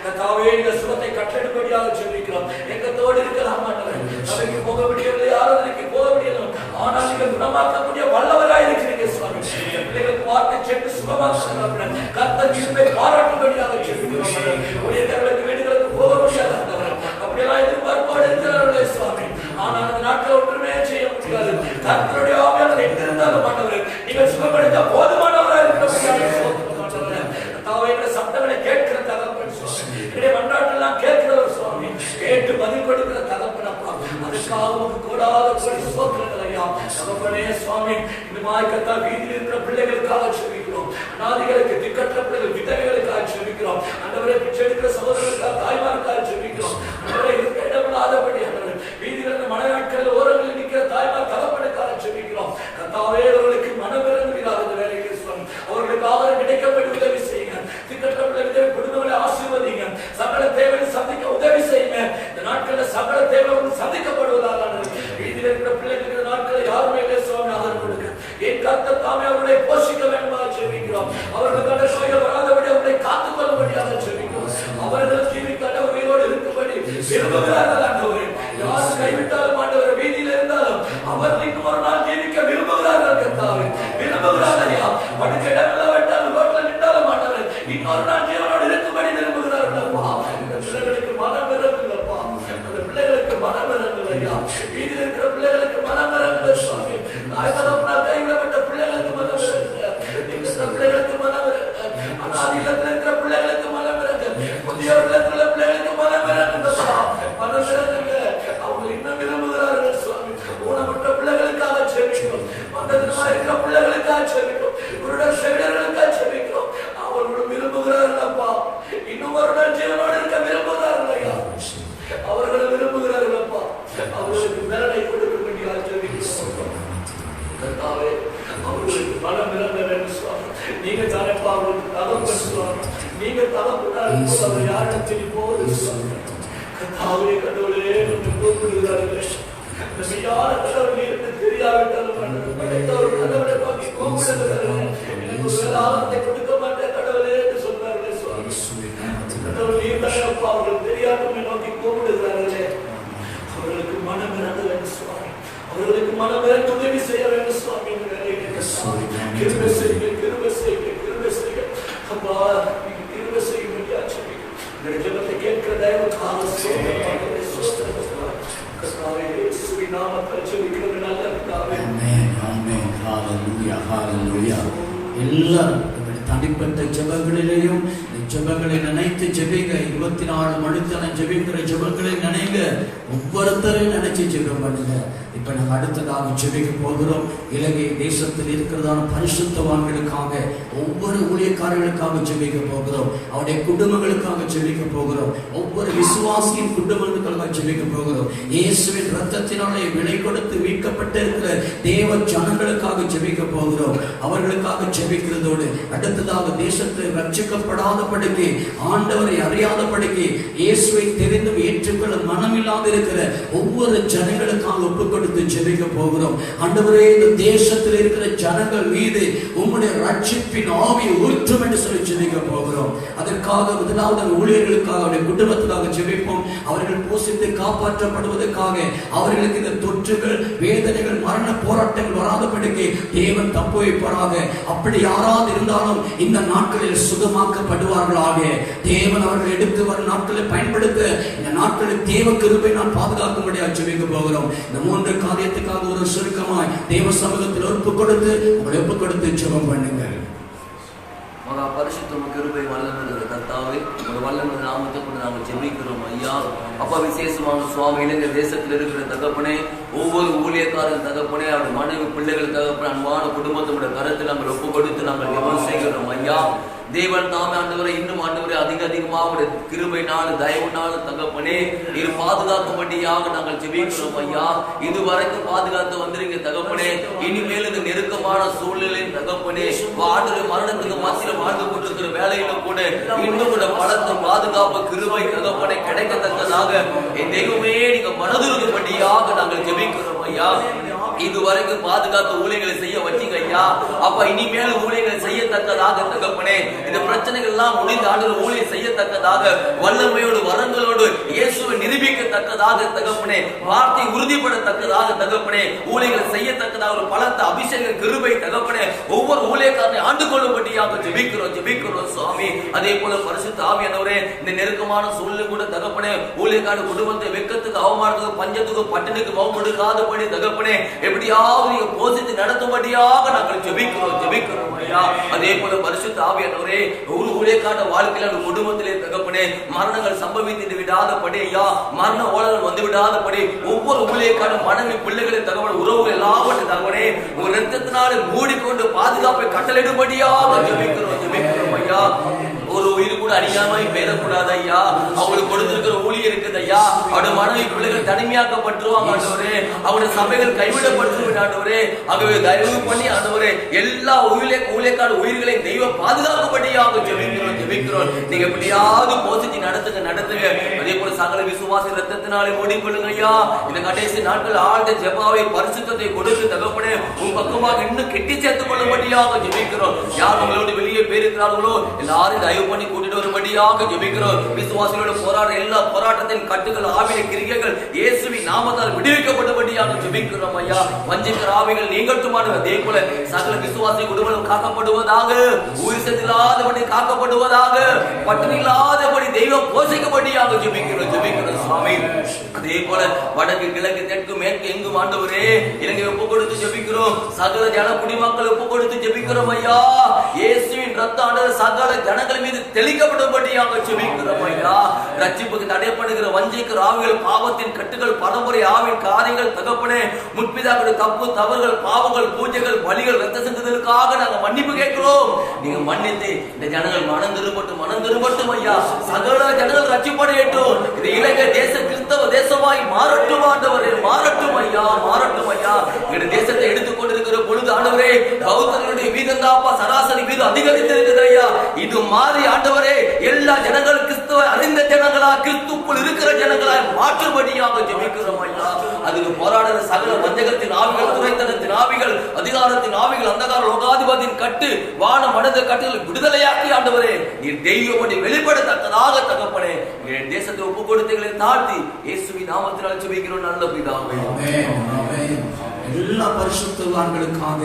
கர்த்தாவே இந்த சுகத்தை கட்டெடுப்படியாக ஜெபிக்கிறோம். எங்கத்தோடு இருக்கலாம் ஆண்டவரே. சபைக்கு போக முடியவில்லை, ஆராதனைக்கு போக முடியல, ஆனால் நீங்கள் குணமாக்கக்கூடிய வல்லவராய் இருக்கிறீங்க சுவாமி. பிள்ளைகளுக்கு வார்த்தை சென்று சுகமாக்க கர்த்தர் கிருபை பாராட்டும்படியாக ஜெபிக்கிறோம். ஊழியர்களுக்கு வீடுகளுக்கு போக முடியாது ஆண்டவரே. அப்படியெல்லாம் எதிர்பார்ப்போடு இருக்கிறார்களே சுவாமி. ஆனால் அந்த நாட்கள் ஒன்றுமே செய்ய முடியாது. கர்த்தருடைய ஆவியானவர் எங்கிருந்தாலும் ஆண்டவரே நீங்கள் சுகப்படுத்த போதுமானவராக இருக்கிற சப்தங்களை கேட்கிற தகப்பன் சுவாமி. மன்றாட்டெல்லாம் கேட்கிறவர் சுவாமி. கேட்டு பதில் கொடுக்கிற தகப்பனப்பா அதுக்காக கூடாத சோத்திரங்கள் ஐயா தகப்பனே சுவாமி. இந்த மாய்க்கத்தா வீதியில் இருக்கிற பிள்ளைகளுக்காக ஜெபிக்கிறோம். அநாதிகளுக்கு திக்கற்ற பிள்ளைகள் விதவைகளுக்காக ஜெபிக்கிறோம். ஆண்டவரே பிச்சை எடுக்கிற சகோதரர்களுக்காக தாய்மாருக்காக ஜெபிக்கிறோம். ஆண்டவரே இருக்க இடமில்லாதபடி ஆண்டவரே வீதிகளில் மழை நாட்களில் ஓரங்களில் நிற்கிற தாய்மார் தகப்பனுக்காக ஜெபிக்கிறோம். கர்த்தாவே அவர்களுக்கு மனமிறங்குகிறார் இந்த வேலைக்கு சுவாமி. அவர்களுக்கு ஆதரவு கிடைக்கப்பட்டு உதவி செய்யுங்க. திக்கற்ற பிள்ளைகளை குடும்பங்களை ஆசீர்வதிங்க. சகல தேவையை சந்திக்க உதவி செய்யுங்க. இந்த நாட்களில் சகல தேவைகள் சந்திக்கப்படுவதாக வீதியில் இருக்கிற பிள்ளைகளுக்கு இந்த நாட்களில் யாருமே இல்லை சுவாமி ஆதரவு கொடுங்க. என் கர்த்தர் தாமே அவர்களை போஷிக்க வேண்டுமா ஜெபிக்கிறோம். அவர்களுக்கான நோய்கள் வராதபடி அவர்களை காத்துக் கொள்ளும்படியாக ஜெபிக்கிறோம். அவர்கள் ஜீவிக்கான உயிரோடு இருக்கும்படி விரும்புகிறார்கள் ஆண்டவரே. யார் கைவிட்டாலும் ஆண்டவரே வீதியில் இருந்தாலும் அவர்கள் இன்னும் ஒரு நாள் ஜீவிக்க விரும்புகிறார்கள் கர்த்தாவே. விரும்புகிறார்கள் ஐயா. படுக்க இடமில்லாவிட்டாலும் ரோட்டில் நின்றாலும் ஆண்டவரே இன்னொரு நாள் ஜீவனோடு இருக்கும்படி விரும்புகிறார்கள் அப்பா. இந்த பிள்ளைகளுக்கு மனம் இறங்குங்கப்பா. அந்த பிள்ளைகளுக்கு மனம் இறங்குங்க ஐயா. வீதியில் இருக்கிற பிள்ளைகளுக்கு மனம் இறங்குங்க சுவாமி. தாய்தகப்பனால் கைவிடப்பட்ட பிள்ளைகளுக்கு மனம் இறங்குங்க. பிள்ளைகளுக்கு மனம் இறங்குங்க. அநாதிகளத்தில் இருக்கிற பிள்ளைகளுக்கு மனம் இறங்குங்க. முதியோர்களுக்கு உள்ள பிள்ளைகளுக்கு மனம் இறங்குங்கப்பா. மனம் இறங்குங்க. அவங்க இன்னும் விரும்புகிறார்கள் சுவாமி. ஊனமற்ற பிள்ளைகளுக்காக ஜெபிக்கிறோம். மந்தமா இருக்கிற பிள்ளைகளுக்காக ஜெபிக்கிறோம். குருடர் செவிடர்களுக்காக ஜெபிக்கிறோம். அவர்களும் விரும்புகிறார்கள் அப்பா. இன்னும் ஒரு நாள் ஜீவனோடு இருக்க விரும்புகிறார்கள் ஐயா. அவர்களும் விரும்புகிறார்கள் அப்பா. அவர்களுக்கு மேலனை கொடுக்க வேண்டிய ஜெபிக்கிறோம். கர்த்தாவே அவர்களுக்கு மனம் இறங்க வேண்டும் சுவாமி. நீங்க தானப்பா அவர்களுக்கு தகப்பன் சுவாமி. நீங்க தகப்பனார் அவர் யாரிடத்தில் போவது சுவாமி. கர்த்தாவே கடவுளே என்று கூப்பிடுகிறார்கள். யார கடவுள் இருந்து தெரியாவிட்டாலும் படைத்தவர் கடவுளை நோக்கி கூப்பிட நீர் தான் அப்பா அவர்கள் தெரியாதவங்க நோக்கி கூப்பிடுகிறார்களே, அவர்களுக்கு மனம் இறங்க வேண்டும் சுவாமி, அவர்களுக்கு மனம் இறங்க உதவி செய்ய வேண்டும் சுவாமி. கிருபை செய்யுங்க, கிருபை செய்யுங்க, கிருபை செய்யுங்க அப்பா, நீங்க கிருபை செய்யும்படியா ஜெபிக்கிறோம். இந்த ஜெபத்தை கேட்கிற தயவுக்காக கர்த்தாவே இயேசுவின் நாமத்தில் ஜெபிக்கிறோம் நல்ல பிதாவே. ஆமென், ஆமென். ஹalleluya, ஹalleluya. எல்லாரும் உங்களுடைய தனிப்பட்ட ஜெபங்களிலேயும் ஜெபங்களை நினைத்து ஜெபிங்க. 24 மணித்தான ஜெபிக்கிற ஜெபங்களை நினைங்க. ஒவ்வொருத்தரையும் நினைச்சு ஜெபம் பண்ணுங்க. இப்ப நம்ம அடுத்ததாக ஜெபிக்க போகிறோம். இலங்கை தேசத்தில் இருக்கிறதான பரிசுத்தவான்களுக்காக, ஒவ்வொரு ஊழியக்காரர்களுக்காக ஜெபிக்க போகிறோம். அவருடைய குடும்பங்களுக்காக ஜெபிக்க போகிறோம். ஒவ்வொரு விசுவாசியின் குடும்பங்களுக்காக ஜெபிக்க போகிறோம். இயேசுவின் இரத்தத்தினாலே விலை கொடுத்து மீட்கப்பட்டிருக்கிற தேவ ஜனங்களுக்காக ஜெபிக்க போகிறோம். அவர்களுக்காக ஜெபிக்கிறதோடு அடுத்ததாக தேசத்தில் ரட்சிக்கப்படாதபடிக்கு, ஆண்டவரை அறியாதபடிக்கு, இயேசுவை தெரிந்தும் ஏற்றுக்கொள்ள மனமில்லாத இருக்கிற ஒவ்வொரு ஜனங்களுக்காக ஒப்புக் கொடுத்து ஜெபிக்க போகிறோம். ஆண்டவரே, இந்த தேசத்தில் இருக்கிற ஜனங்கள் மீது உம்முடைய ரட்சிப்பின் ஆவியை ஊற்றும் என்று சொல்லி ஜெபிக்க போகிறோம். அதற்காக முதலாவது ஊழியர்களுக்காக, அவருடைய குடும்பத்துக்காக ஜெபிப்போம். அவர்கள் போஷித்து காப்பாற்றப்படுவதற்காக, அவர்களுக்கு இந்த தொற்றுகள், வேதனைகள், மரண போராட்டங்கள் வராதபடிக்கு தேவன் தப்பு வைப்பாராக. அப்படி யாராவது இருந்தாலும் இந்த நாட்களில் சுகமாக்கப்படுவார்களாக. தேவன் அவர்கள் எடுத்து வரும் நாட்களை பயன்படுத்த இந்த நாட்களில் தேவ கிருபை நான் பாதுகாக்கும்படியாக ஜெபிக்க போகிறோம். இந்த 3 காரியத்துக்காக ஒரு சுருக்கமாய் தேவ சமூகத்தில் ஒப்புக் கொடுத்து ஜெபம் பண்ணுங்கள். மகா பரிசுத்தம் கிருபை வல்லமையுள்ள கர்த்தாவே, உங்களுடைய வல்லமையுள்ள நாமத்தை கொண்டு நாங்கள் ஜெபிக்கிறோம் ஐயா. அப்பா, விசேஷமான சுவாமி, இலங்கை தேசத்தில் இருக்கிற தகப்பனே, ஒவ்வொரு ஊழியக்காரன் தகப்பனே, அவருடைய மனைவி பிள்ளைகள் தகப்பனே, அன்பான குடும்பத்தினுடைய கருத்தில் நாங்கள் ஒப்பு கொடுத்து நாங்கள் ஜெபம் செய்கிறோம் ஐயா. தேவன் தாமே ஆண்டவரை இன்னும் ஆண்டவரை அதிகமாக கிருபையினால் தயவுனால் தகப்பனே நீர் பாதுகாக்கும்படியாக நாங்கள் ஜெபிக்கிறோம் ஐயா. இதுவரைக்கும் பாதுகாத்து வந்திருங்க தகப்பனே. இனிமேல் இந்த நெருக்கமான சூழ்நிலையின் தகப்பனே, ஆண்டவரை மரணத்துக்கு மத்தியில் வாழ்ந்து கொண்டிருக்கிற வேலையிலும் கூட இன்னும் கூட பலத்த பாதுகாப்பு கிருபை தகப்பனை கிடைக்கத்தக்கதாக என் தெய்வமே நீங்க மனதுருகும்படியாக நாங்கள் ஜெபிக்கிறோம் ஐயா. இதுவரைக்கும் பாதுகாத்து ஊழியர்களை செய்ய வச்சீங்க ஐயா. அப்ப இனிமேல் ஊழியர்களை செய்யத்தக்கதாக தகப்பனே, இந்த பிரச்சனைகள் எல்லாம் முடிந்த ஆண்டுகள் ஊழியர் செய்யத்தக்கதாக, வல்லமையோடு வரங்களோடு இயேசுவை நிரூபிக்கத்தக்கதாக தகப்பனே, வார்த்தை உறுதிப்படத்தக்கதாக தகப்பனே, ஊழியர்களை செய்யத்தக்கதாக ஒரு பலத்த அபிஷேக கிருபை தகப்பனே ஒவ்வொரு ஊழியக்காரனை ஆண்டு கொள்ளும்படியாக ஜெபிக்கிறோம் சுவாமி. அதே போல பரிசுத்த ஆவியானவரே, இந்த நெருக்கமான சூழ்நிலை கூட தகப்பனே ஊழியக்கார குடும்பத்தை வெக்கத்துக்கு, அவமானத்துக்கு, பஞ்சத்துக்கு, பட்டினுக்கு முகம் கொடுக்காதபடி தகப்பனே எப்படியாவது நீங்க போதித்து நடத்தும்படியாக நாங்கள் ஜெபிக்கிறோம் ஐயா. அதே போல பரிசுத்த ஆவியானவரே, ஒரு ஊழியக்கார வாழ்க்கையில குடும்பத்திலே தகப்பனே மரணங்கள் சம்பவித்து விடாதபடி ஐயா, மரண ஓலங்கள் வந்து விடாதபடி ஒவ்வொரு ஊழியக்கார மனைவி பிள்ளைகளின் தகவல் உறவுகள் எல்லாவற்றையும் தகவனே உங்க ரத்தத்தினாலே மூடிக்கொண்டு பாதுகாப்பை கட்டளையிடும்படியாக ஜெபிக்கிறோம் ஐயா. ஒரு உயிர் கூட அணியாமல் பேரக்கூடாது ஐயா. அவங்களுக்கு கொடுத்திருக்கிற ஊழியர் இருக்குது ஐயா. அவருடைய மனைவி பிள்ளைகள் தனிமையாக்கப்பட்டுருவாங்க ஆண்டவரே. அவருடைய சபைகள் கைவிடப்பட்டு ஆண்டவரே. ஆகவே தயவு பண்ணி ஆண்டவரே எல்லா ஊழியக்கார உயிர்களை தெய்வ பாதுகாக்கப்படியாக ஜெபிக்கிறோம். நீங்க எப்படியாவது போதிச்சு நடத்துங்க. அதே போல சகல விசுவாசி ரத்தத்தினாலே மூடிக்கொள்ளுங்க ஐயா. இந்த கடைசி நாட்கள் ஆழ்ந்த ஜெபாவை பரிசுத்தத்தை கொடுத்து தகப்பனே உன் பக்கமாக இன்னும் கெட்டி சேர்த்துக் கொள்ளும்படியாக ஜெபிக்கிறோம். யார் உங்களோடு வெளியே பேருக்கிறார்களோ எல்லாரும் தயவு பண்ணி கூட்டிட்டு வரும்படியாக ஜெபிக்கிறோம். விசுவாசிகளோடு போராடுற எல்லா போராட்டத்தின் கட்டுகள், ஆவின கிரியைகள் இயேசுவின் நாமத்தால் விடுவிக்கப்படும்படியாக ஜெபிக்கிறோம் ஐயா. வஞ்சிக்கிற ஆவிகள் நீங்கட்டுமான அதே போல சகல விசுவாசி குடும்பம் காக்கப்படுவதாக, உயிர் செல்லாதபடி காக்கப்படுவதாக, பட்டினி இல்லாதபடி தெய்வம் போஷிக்கப்படியாக ஜெபிக்கிறோம் சுவாமி. அதே போல வடக்கு, கிழக்கு, தெற்கு, மேற்கு எங்கும் ஆண்டவரே இலங்கை ஒப்பு கொடுத்து ஜெபிக்கிறோம். சகல ஜன குடிமக்கள் ஒப்பு கொடுத்து ஜெபிக்கிறோம் ஐயா. இயேசுவின் ரத்த சகல ஜனங்கள் மீது தெளிக்கப்படும்படியாக ஜெபிக்கிறோம் ஐயா. ரட்சிப்புக்கு தடைப்படுகிற வஞ்சிக்கிற ஆவிகள், பாவத்தின் கட்டுகள், பரம்பரை ஆவின் காரியங்கள் தகப்பனே, முற்பிதாக்களுடைய தப்பு தவறுகள், பாவங்கள், பூஜைகள், பலிகள், ரத்த சிந்துதலுக்காக நாங்க மன்னிப்பு கேட்கிறோம். நீங்க மன்னித்து இந்த ஜனங்கள் மனம் திரும்பட்டும் ஐயா. சகல ஜனங்கள் ரட்சிப்படையட்டும். இந்த இலங்கை தேச கிறிஸ்தவ தேசமாய் மாறட்டும் ஆண்டவரே, மாறட்டும் ஐயா. இந்த தேசத்தை எடுத்துக்கொண்டிருக்கிற பொழுது ஆண்டவரே பௌத்தர்களுடைய வீதம் தாப்பா சராசரி வீதம் அதிகரித்திருக்கிறது ஐயா. இது மாறி ஆண்டவரே எல்லா ஜனங்கள் கிறிஸ்துவ அறிந்த ஜனங்களா, கிறிஸ்துக்குள் இருக்கிற ஜனங்களா மாற்றும்படியாக ஜெபிக்கிறோம் ஐயா. அதுக்கு போராடுற சகல வஞ்சகத்தின் ஆவிகள், துரைத்தனத்தின் ஆவிகள், அதிகாரத்தின் ஆவிகள், அந்தகார லோகாதிபதியின் கட்டு, வான மனித கட்டுகள் விடுதலையாக்கி ஆண்டவரே நீர் தெய்வப்படி வெளிப்படத்தக்கதாக தகப்பனே என் தேசத்தை ஒப்பு கொடுத்தங்களை தாழ்த்தி இயேசுவின் நாமத்தினால் ஜெபிக்கிறோம் நல்ல பிதாவே. எல்லா பரிசுத்தவான்களுக்காக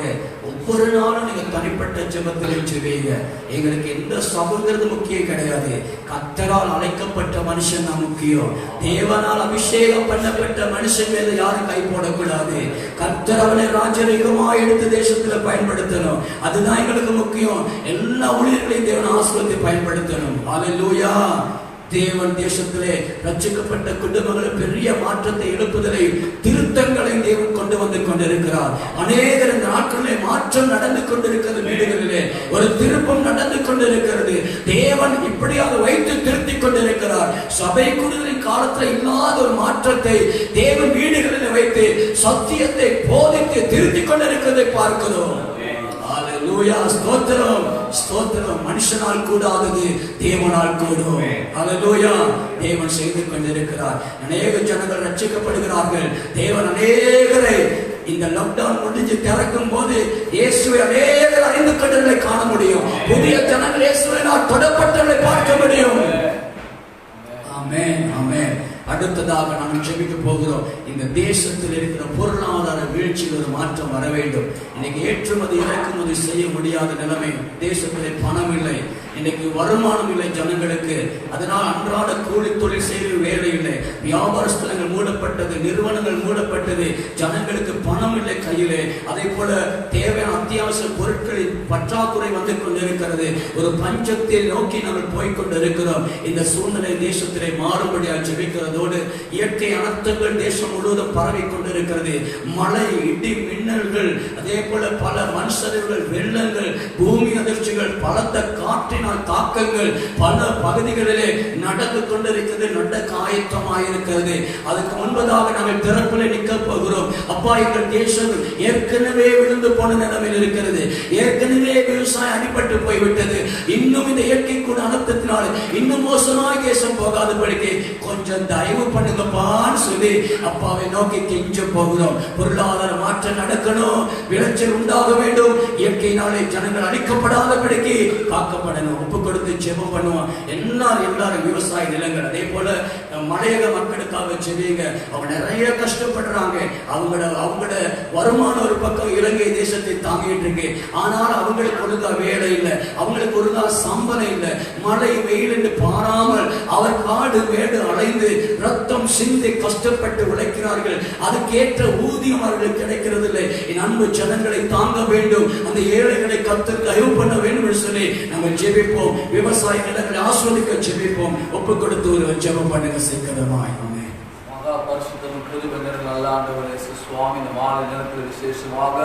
ஒவ்வொரு நாளும் நீங்க தனிப்பட்ட ஜெபத்திலே ஜெபிங்க. எங்களுக்கு எந்த சபைங்கிறது முக்கியம் கிடையாது. கர்த்தரால் அழைக்கப்பட்ட மனுஷன் தான் முக்கியம். தேவனால் அபிஷேகம் பண்ணப்பட்ட மனுஷன் மேல யாரும் கை போடக்கூடாது. கர்த்தர் அவனை ராஜரீகமாக எடுத்து தேசத்துல பயன்படுத்தணும். அதுதான் எங்களுக்கு முக்கியம். எல்லா ஊழியர்களையும் தேவன் ஆசீர்வதித்து பயன்படுத்தணும். அல்லேலூயா. தேவன் தேசத்திலே ரட்சிக்கப்பட்ட குடும்பங்களை பெரிய மாற்றத்தை எழுப்புதலை திருத்தங்களை தேவன் கொண்டு வந்து கொண்டிருக்கிறார். அநேகர் இந்த நாட்களிலே மாற்றம் நடந்து கொண்டிருக்கிறது. வீடுகளிலே ஒரு திருப்பம் நடந்து கொண்டிருக்கிறது. தேவன் இப்படியாக வைத்து திருத்திக் கொண்டிருக்கிறார். சபை கூடுதலின் காலத்தில் இல்லாத ஒரு மாற்றத்தை தேவன் வீடுகளில் வைத்து சத்தியத்தை போதித்து திருத்திக் கொண்டிருக்கிறதை பார்க்கிறோம். அல்லேலூயா. ஸ்தோத்திரம் ஸ்தோத்திரம். மனுஷனால் கூடாதது தேவனால் கூடும். அல்லேலூயா. தேவன் செய்து கொண்டிருக்கிறார். அநேக ஜனங்கள் ரட்சிக்கப்படுகிறார்கள். தேவன் அநேகரை இந்த லாக்டவுன் முடிஞ்சு திறக்கும் போது இயேசுவை அநேகர் அறிந்து கொண்டவர்களை காண முடியும். புதிய ஜனங்கள் இயேசுவினால் தொடப்பட்டவர்களை பார்க்க முடியும். ஆமென் ஆமென். அடுத்ததாக நாம் ஜெபிக்க போகிறோம். இந்த தேசத்தில் இருக்கிற பொருளாதார வீழ்ச்சியில் ஒரு மாற்றம் வர வேண்டும். இன்னைக்கு ஏற்றுமதி இறக்குமதி செய்ய முடியாத நிலைமை. தேசத்திலே பணம் இல்லை, இன்னைக்கு வருமானம் இல்லை ஜனங்களுக்கு. அதனால் அன்றாட கூலி தொழில் செய்ய வேலை இல்லை. வியாபார ஸ்தலங்கள் மூடப்பட்டது, நிறுவனங்கள் மூடப்பட்டது. ஜனங்களுக்கு பணம் இல்லை கையிலே. அதே போல தேவையான அத்தியாவசிய பொருட்களின் பற்றாக்குறை வந்து கொண்டிருக்கிறது. ஒரு பஞ்சத்தை நோக்கி நாங்கள் போய்கொண்டிருக்கிறோம். இந்த சூழ்நிலை தேசத்திலே மாறுபடியாக ஜெபிக்கிறதோடு இயற்கை அனர்த்தங்கள் தேசம் முழுவதும் பரவி கொண்டிருக்கிறது. மழை, இடி, மின்னல்கள், அதே போல பல மண் சரிவுகள், வெள்ளங்கள், பூமி அதிர்ச்சிகள், பலத்த காற்றினால் தாக்கங்கள் பல பகுதிகளிலே நடந்து கொண்டிருக்கிறது. நடக்க ஆயத்தமாயிருக்கிறது. அதுக்கு முன்பதாக நாங்கள் திறப்பில் நிற்க போகிறோம். அப்பா, எங்கள் தேசம் ஏற்கனவே விழுந்து போன நிலைமையில் இருக்கிறது. ஏற்கனவே விவசாயம் அடிபட்டு போய்விட்டது. இன்னும் இந்த இயற்கை கூட அனர்த்தத்தினால் இன்னும் மோசமாக தேசம் போகாதபடிக்கு கொஞ்சம் தயவு பண்ணுங்கப்பான்னு சொல்லி அப்பாவை நோக்கி கெஞ்ச போகிறோம். பொருளாதார மாற்றம் நடக்கணும், விளைச்சல் உண்டாக வேண்டும், இயற்கையினாலே ஜனங்கள் அழிக்கப்படாதபடிக்கு காக்கப்படணும். ஒப்பு கொடுத்து ஜெபம் பண்ணுவோம். எல்லாரும் விவசாய நிலங்கள், அதே போல மலையக மக்களுக்காக ஜெபிங்க. அவங்க நிறைய கஷ்டப்படுறாங்க. அவங்களோட வருமானம் ஒரு பக்கம் இலங்கை தேசத்தை தாங்கிட்டு இருக்கு. ஆனால் அவங்களுக்கு ஒழுங்கா வேலை இல்லை, அவங்களுக்கு ஒழுங்கா சம்பளம் இல்லை. மழை வெயில் என்று பாராமல் அவர் காடு மேடு அலைந்து ரத்தம் சிந்தி கஷ்டப்பட்டு உழைக்கிறார்கள். அதுக்கேற்ற ஊதியம் அவர்களுக்கு கிடைக்கிறது இல்லை. என் அன்பு ஜனங்களை தாங்க வேண்டும், அந்த ஏழைகளை கர்த்தர் தயவு பண்ண வேண்டும் என்று சொல்லி நம்ம ஜெபிப்போம். விவசாய நிலங்களை ஆஸ்வதிக்க ஜெபிப்போம். ஒப்பு கொடுத்து ஒரு ஜெபம் பண்ணுங்க சீக்கிரமாய். மகா பரிசுத்தம் கிருபை நிறைந்த நல்ல ஆண்டவரே இயேசு சுவாமி, இந்த மாலை நேரத்தில் விசேஷமாக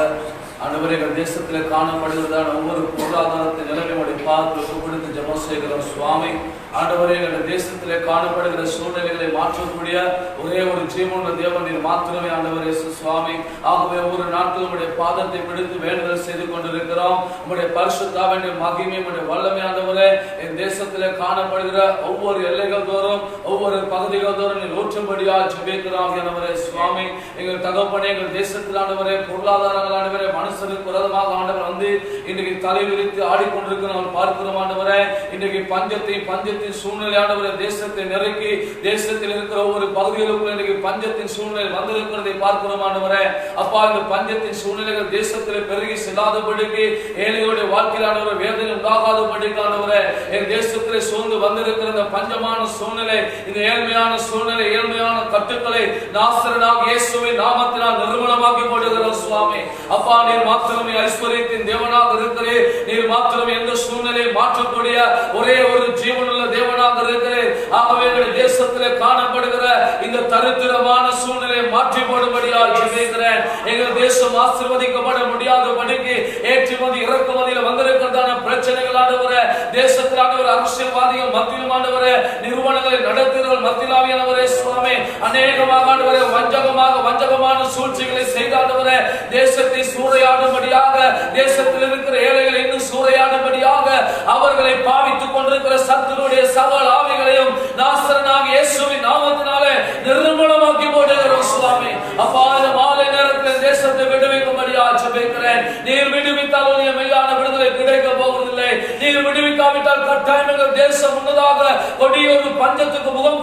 ஆண்டவரே எங்கள் தேசத்தில் காணப்படுகிறதான ஒவ்வொரு பொருளாதாரத்தை நிலைமையோட பார்த்து ஒப்பு கொடுத்து ஜெபம் செய்கிறோம் சுவாமி. ஆண்டவரே எங்கள் தேசத்திலே காணப்படுகிற சூழ்நிலைகளை மாற்றக்கூடிய ஒரே ஒரு ஜீவனுள்ள தேவன் நீர் மாத்திரமே ஆண்டவரே இயேசு சுவாமி. ஆகவே ஒவ்வொரு நாட்களும் உம்முடைய பாதத்தை பிடித்து வேண்டுதல் செய்து கொண்டிருக்கிறோம். உம்முடைய பரிசுத்தாவின் மகிமை, உம்முடைய வல்லமை ஆண்டவரே என் தேசத்திலே காணப்படுகிற ஒவ்வொரு எல்லைகள் தோறும் ஒவ்வொரு பகுதிகள் தோறும் நீர் ஊற்றும்படியாக ஜெபிக்கிறோம் ஆண்டவரே சுவாமி. எங்கள் தகப்பனே, எங்கள் தேசத்தில் ஆண்டவரே பொருளாதாரங்கள் ஆண்டவரே மனுஷனுக்கு விரோதமாக ஆண்டவர் வந்து இன்றைக்கு தலை விரித்து ஆடிக்கொண்டிருக்கிறோம் பார்க்கிறோம் ஆண்டவரே. இன்றைக்கு பஞ்சத்தின் சூழ்நிலை ஆண்டவரே தேசத்தை நெருக்கி தேசத்தில் இருக்கிற ஒவ்வொரு பகுதிகளுக்குள்ள இன்றைக்கு பஞ்சத்தின் சூழ்நிலை வந்திருக்கிறதை பார்க்கிறோம் ஆண்டவரே. அப்பா, இந்த பஞ்சத்தின் சூழ்நிலைகள் தேசத்தில் பெருகி செல்லாதபடிக்கு, ஏழைகளுடைய வாழ்க்கையில் ஆண்டவர் வேதனை உண்டாகாதபடிக்கு ஆண்டவரே என் தேசத்தில் சூழ்ந்து வந்திருக்கிற இந்த பஞ்சமான சூழ்நிலை, இந்த ஏழ்மையான சூழ்நிலை, ஏழ்மையான கட்டுக்களை நாசரனாக இயேசுவின் நாமத்தினால் நிர்மூலமாக்கி போடுகிறோம் சுவாமி. அப்பா, நீர் மாத்திரமே ஐஸ்வர்யத்தின் தேவனாக இருக்கிறீர். நீர் மாத்திரமே எந்த சூழ்நிலையை மாற்றக்கூடிய ஒரே ஒரு ஜீவனுள்ள தேவனாக இருக்கிறேன். ஆகவே எங்கள் தேசத்திலே காணப்படுகிற இந்த தரித்திரமான சூழ்நிலையை மாற்றி போடும்படியாக ஜெபிக்கிறேன். எங்கள் தேசம் ஆசீர்வதிக்கப்பட முடியாதபடிக்கு ஏற்றுமதி இறக்குமதியில் வந்திருக்கிறதான பிரச்சனைகள் ஆண்டவரே, தேசத்தில் ஆண்டவர் அரசியல்வாதிகள் மத்தியிலும் ஆண்டவரே, நிறுவனங்களை நடத்துகிறவர்கள் மத்தியிலாவியானவரே சுவாமி, அநேகமாக ஆண்டவரே வஞ்சகமான சூழ்ச்சிகளை செய்த ஆண்டவரே தேசத்தை சூறையாடும்படியாக, தேசத்தில் இருக்கிற ஏழைகளை இன்னும் சூறையாடும்படியாக அவர்களை பாவித்துக் கொண்டிருக்கிற சத்துருடைய சகல ஆவிகளையும் நாசரனாக இயேசுவின் நாமத்தினாலே நிர்மூலமாக்கி போடுகிறோம் சுவாமி. அப்பா, இந்த மாலை நேரத்தில் தேசத்தை விடுவிக்கும்படியாக ஜெபிக்கிறேன். நீர் விடுவித்தால் உடைய மெய்யான விடுதலை கிடைக்க போவதில்லை. நீர் விடுவிக்காவிட்டால் கட்டாயம் எங்கள் தேசம் முன்னதாக கொடியொரு பஞ்சத்துக்கு முகம்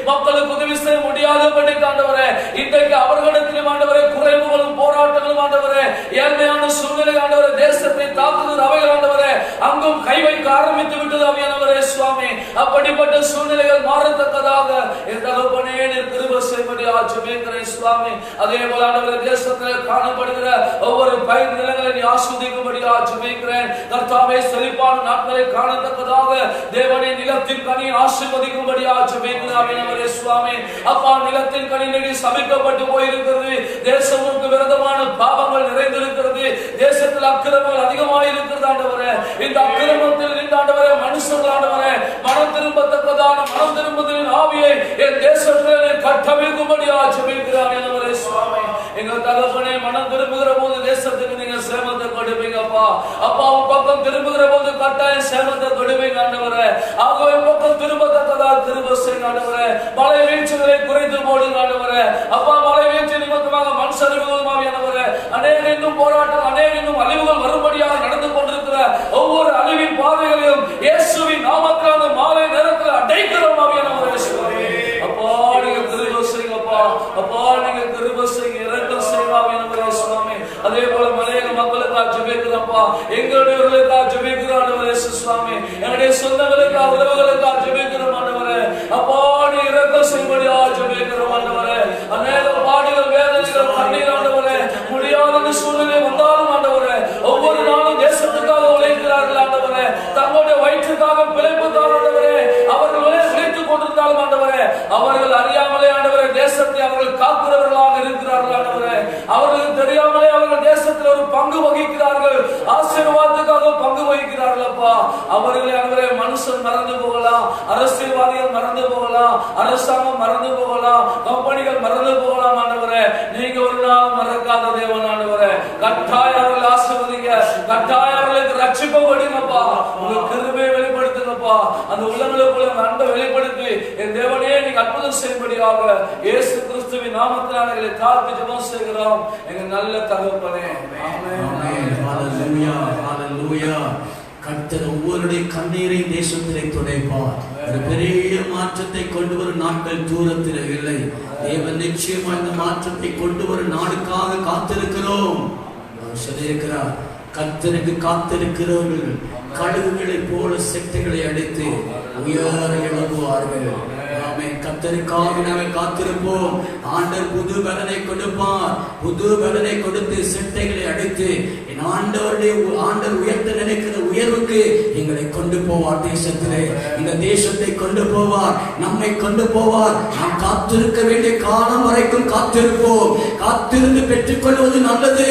மக்களுக்கு உதவி செய்ய முடியாதபடி ஆண்டவரே இன்றைக்கு அவர்களிடத்திலும் ஆண்டவரே குறைவுகளும் போராட்டங்களும் ஆண்டவரே ஏழ்மையான சூழ்நிலை ஆண்டவரே தேசத்தை தாக்குதல் அவைகள் ஆண்டவரே அங்கும் கை வைக்க ஆரம்பித்து விட்டது ஆவியானவரே சுவாமி. அப்படிப்பட்ட சூழ்நிலைகள் மாறத்தக்கதாக என் தகப்பனே நீர் கிருபை செய்யும்படியாக ஜெபிக்கிறேன் சுவாமி. அதே போல ஆண்டவரே தேசத்தில் காணப்படுகிற ஒவ்வொரு பயிர் நிலங்களை நீ ஆசீர்வதிக்கும்படியாக ஜெபிக்கிறேன். கர்த்தாவே செழிப்பான நாட்களை காணத்தக்கதாக தேவனே நிலத்தின் கனியை ஆசீர்வதிக்கும்படியாக ஜெபிக்கிறேன் ஆவியானவரே சுவாமி. அப்பா நிலத்தின் கனி சபிக்கப்பட்டு போயிருக்கிறது. தேசத்திற்கு விரோதமான பாவங்கள் நிறைந்திருக்கிறது. தேசத்தில் அக்கிரமங்கள் அதிகமாக இருக்கிறது ஆண்டவரே. இந்த அக்கிரமத்தில் ஆண்டவரே மனுஷர்கள் ஆண்டவரே மனம் திரும்பத்தக்கதான மனம் திரும்புதலின் ஆவியை என் தேசத்திலே கட்டமைக்கும்படியாக ஜெபிக்கிறேன் ஆண்டவரே சுவாமி. எங்க தகப்பனே மனம் திரும்புகிற போது தேசத்துக்கு நீங்க சேமத்தை கொடுப்பீங்கப்பா. அப்பா உன் பக்கம் திரும்புகிற போது கட்டாயம் சேமத்தை கொடுப்பீங்க ஆண்டவரே. ஆகவே பக்கம் திரும்பத்தக்கதா திரும்ப செய்யுங்க ஆண்டவரே. மழை வீழ்ச்சிகளை குறைத்து போடுங்க ஆண்டவரே. அப்பா மழை வீழ்ச்சி நிமித்தமாக மண் சரிவுகளும் ஆவியானவரே அநேக இன்னும் போராட்டம் அநேக இன்னும் அழிவுகள் வரும்படியாக நடந்து கொண்டிருக்கிற ஒவ்வொரு அழிவின் பாதைகளையும் இயேசுவின் நாமத்தில் அந்த மாலை நேரத்தில் அடைக்கிறோம் ஆவியானவரே சுவாமி. அப்பா நீங்க கிருபை செய்யுங்கப்பா. அப்பா நீங்க கிருபை செய்யுங்க இரக்கம் செய்யுங்க ஆவியானவரே சுவாமி. அதே போல மலையக மக்களுக்காக ஜெபிக்கிறோம்ப்பா. எங்களுடையவர்களுக்காக ஜெபிக்கிறோம் ஆண்டவரே சுவாமி. எங்களுடைய சொந்தங்களுக்காக உறவுகளுக்காக ஜெபிக்கிறோம் ஆண்டவரே. அப்பா நீ இரக்கம் செய்யும்படியாக ஜெபிக்கிறோம் ஆண்டவரே. அநேக பாடுகள் வேதனைகள் கண்ணீர் ஆண்டவரே முடியாத சூழ்நிலை வந்தாலும் ஆண்டவரே ஒவ்வொரு நாளும் தேசத்துக்காக உழைக்கிறார்கள் ஆண்டவரே. தங்களுடைய வயிற்றுக்காக பிழைப்புக்காக ஆண்டவரே அவர்கள் உழைத்துக் கொண்டிருந்தாலும் ஆண்டவரே அவர்கள் அறியாமலே ஆண்டவரே தேசத்தை அவர்கள் காக்கிறவர்களாக இருக்கிறார்கள் ஆண்டவரே. அவர்களுக்கு தெரியாமலே அவர்கள் தேசத்தில் ஒரு பங்கு வகிக்கிறார்கள். ஆசீர்வாதத்துக்காக பங்கு வகிக்கிறார்கள் அப்பா. அவர்களை ஆண்டவரே மனுஷன் மறந்து போகலாம், அரசியல்வாதிகள் மறந்து போகலாம், அரசாங்கம் மறந்து போகலாம், கம்பெனிகள் மறந்து போகலாம் ஆண்டவரே. நீங்க ஒரு நாள் மறக்காத தேவன் ஆண்டவரே. கட்டாயம் அவர்கள் ஆசீர்வதிங்க. கட்டாயம் அவர்களுக்கு ரட்சிப்பு கொடுங்கப்பா. உங்க கிருபையை வெளிப்படுத்துங்கப்பா. அந்த உள்ளங்களுக்குள்ள அன்பை வெளிப்படுத்தி என் தேவனே நீங்க அற்புதம் செய்யும்படியாக இயேசு கிறிஸ்துவின் நாமத்தினால் எங்களை தாழ்த்தி ஜெபம் செய்கிறோம் எங்க நல்ல தகப்பனே. ஆமென். ஹalleluya ஹalleluya. கர்த்தர் ஒவ்வொருடைய கண்ணீரை தேசத்திலே துடைப்பார். ஒரு பெரிய மாற்றத்தை கொண்டு வரும் நாட்கள் தூரத்தில் இல்லை. தேவன் நிச்சயமா இந்த மாற்றத்தை கொண்டு வரும் நாளுக்காக காத்திருக்கிறோம். சொல்லியிருக்கிறார் கர்த்தருக்கு காத்திருக்கிறவர்கள் கழுகுகளை போல செட்டைகளை அடித்து உயர எழுப்புவார்கள். கர்த்தருக்காக நாங்கள் காத்திருப்போம். ஆண்டவர் புது பலனை கொடுப்பார். புது பலனை கொடுத்து செட்டைகளை அடித்து என் ஆண்டவர் உயர்த்த நினைக்கிற உயர்வுக்கு எங்களை கொண்டு போவார். தேசத்திலே இந்த தேசத்தை கொண்டு போவார், நம்மை கொண்டு போவார். நாம் காத்திருக்க வேண்டிய காலம் வரைக்கும் காத்திருப்போம். காத்திருந்து பெற்றுக் கொள்வது நல்லது.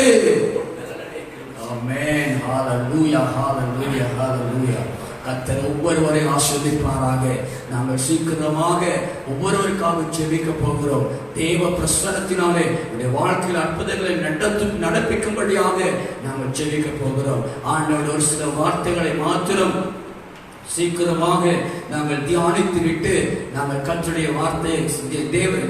ஆமென். ஹalleluya ஹalleluya ஹalleluya. கர்த்தர் ஒவ்வொருவரையும் ஆசீர்வதிப்பாராக. நாங்கள் சீக்கிரமாக ஒவ்வொருவருக்காக ஜெபிக்க போகிறோம். தேவ பிரசன்னத்தினாலே உடைய வாழ்க்கையில் அற்புதங்களை நடப்பிக்கும்படியாக நாங்கள் ஜெபிக்க போகிறோம். ஆண்டவர் ஒரு சில வார்த்தைகளை மாத்திரம் சீக்கிரமாக நாங்கள் தியானித்து விட்டு நாங்கள் கர்த்தருடைய வார்த்தையை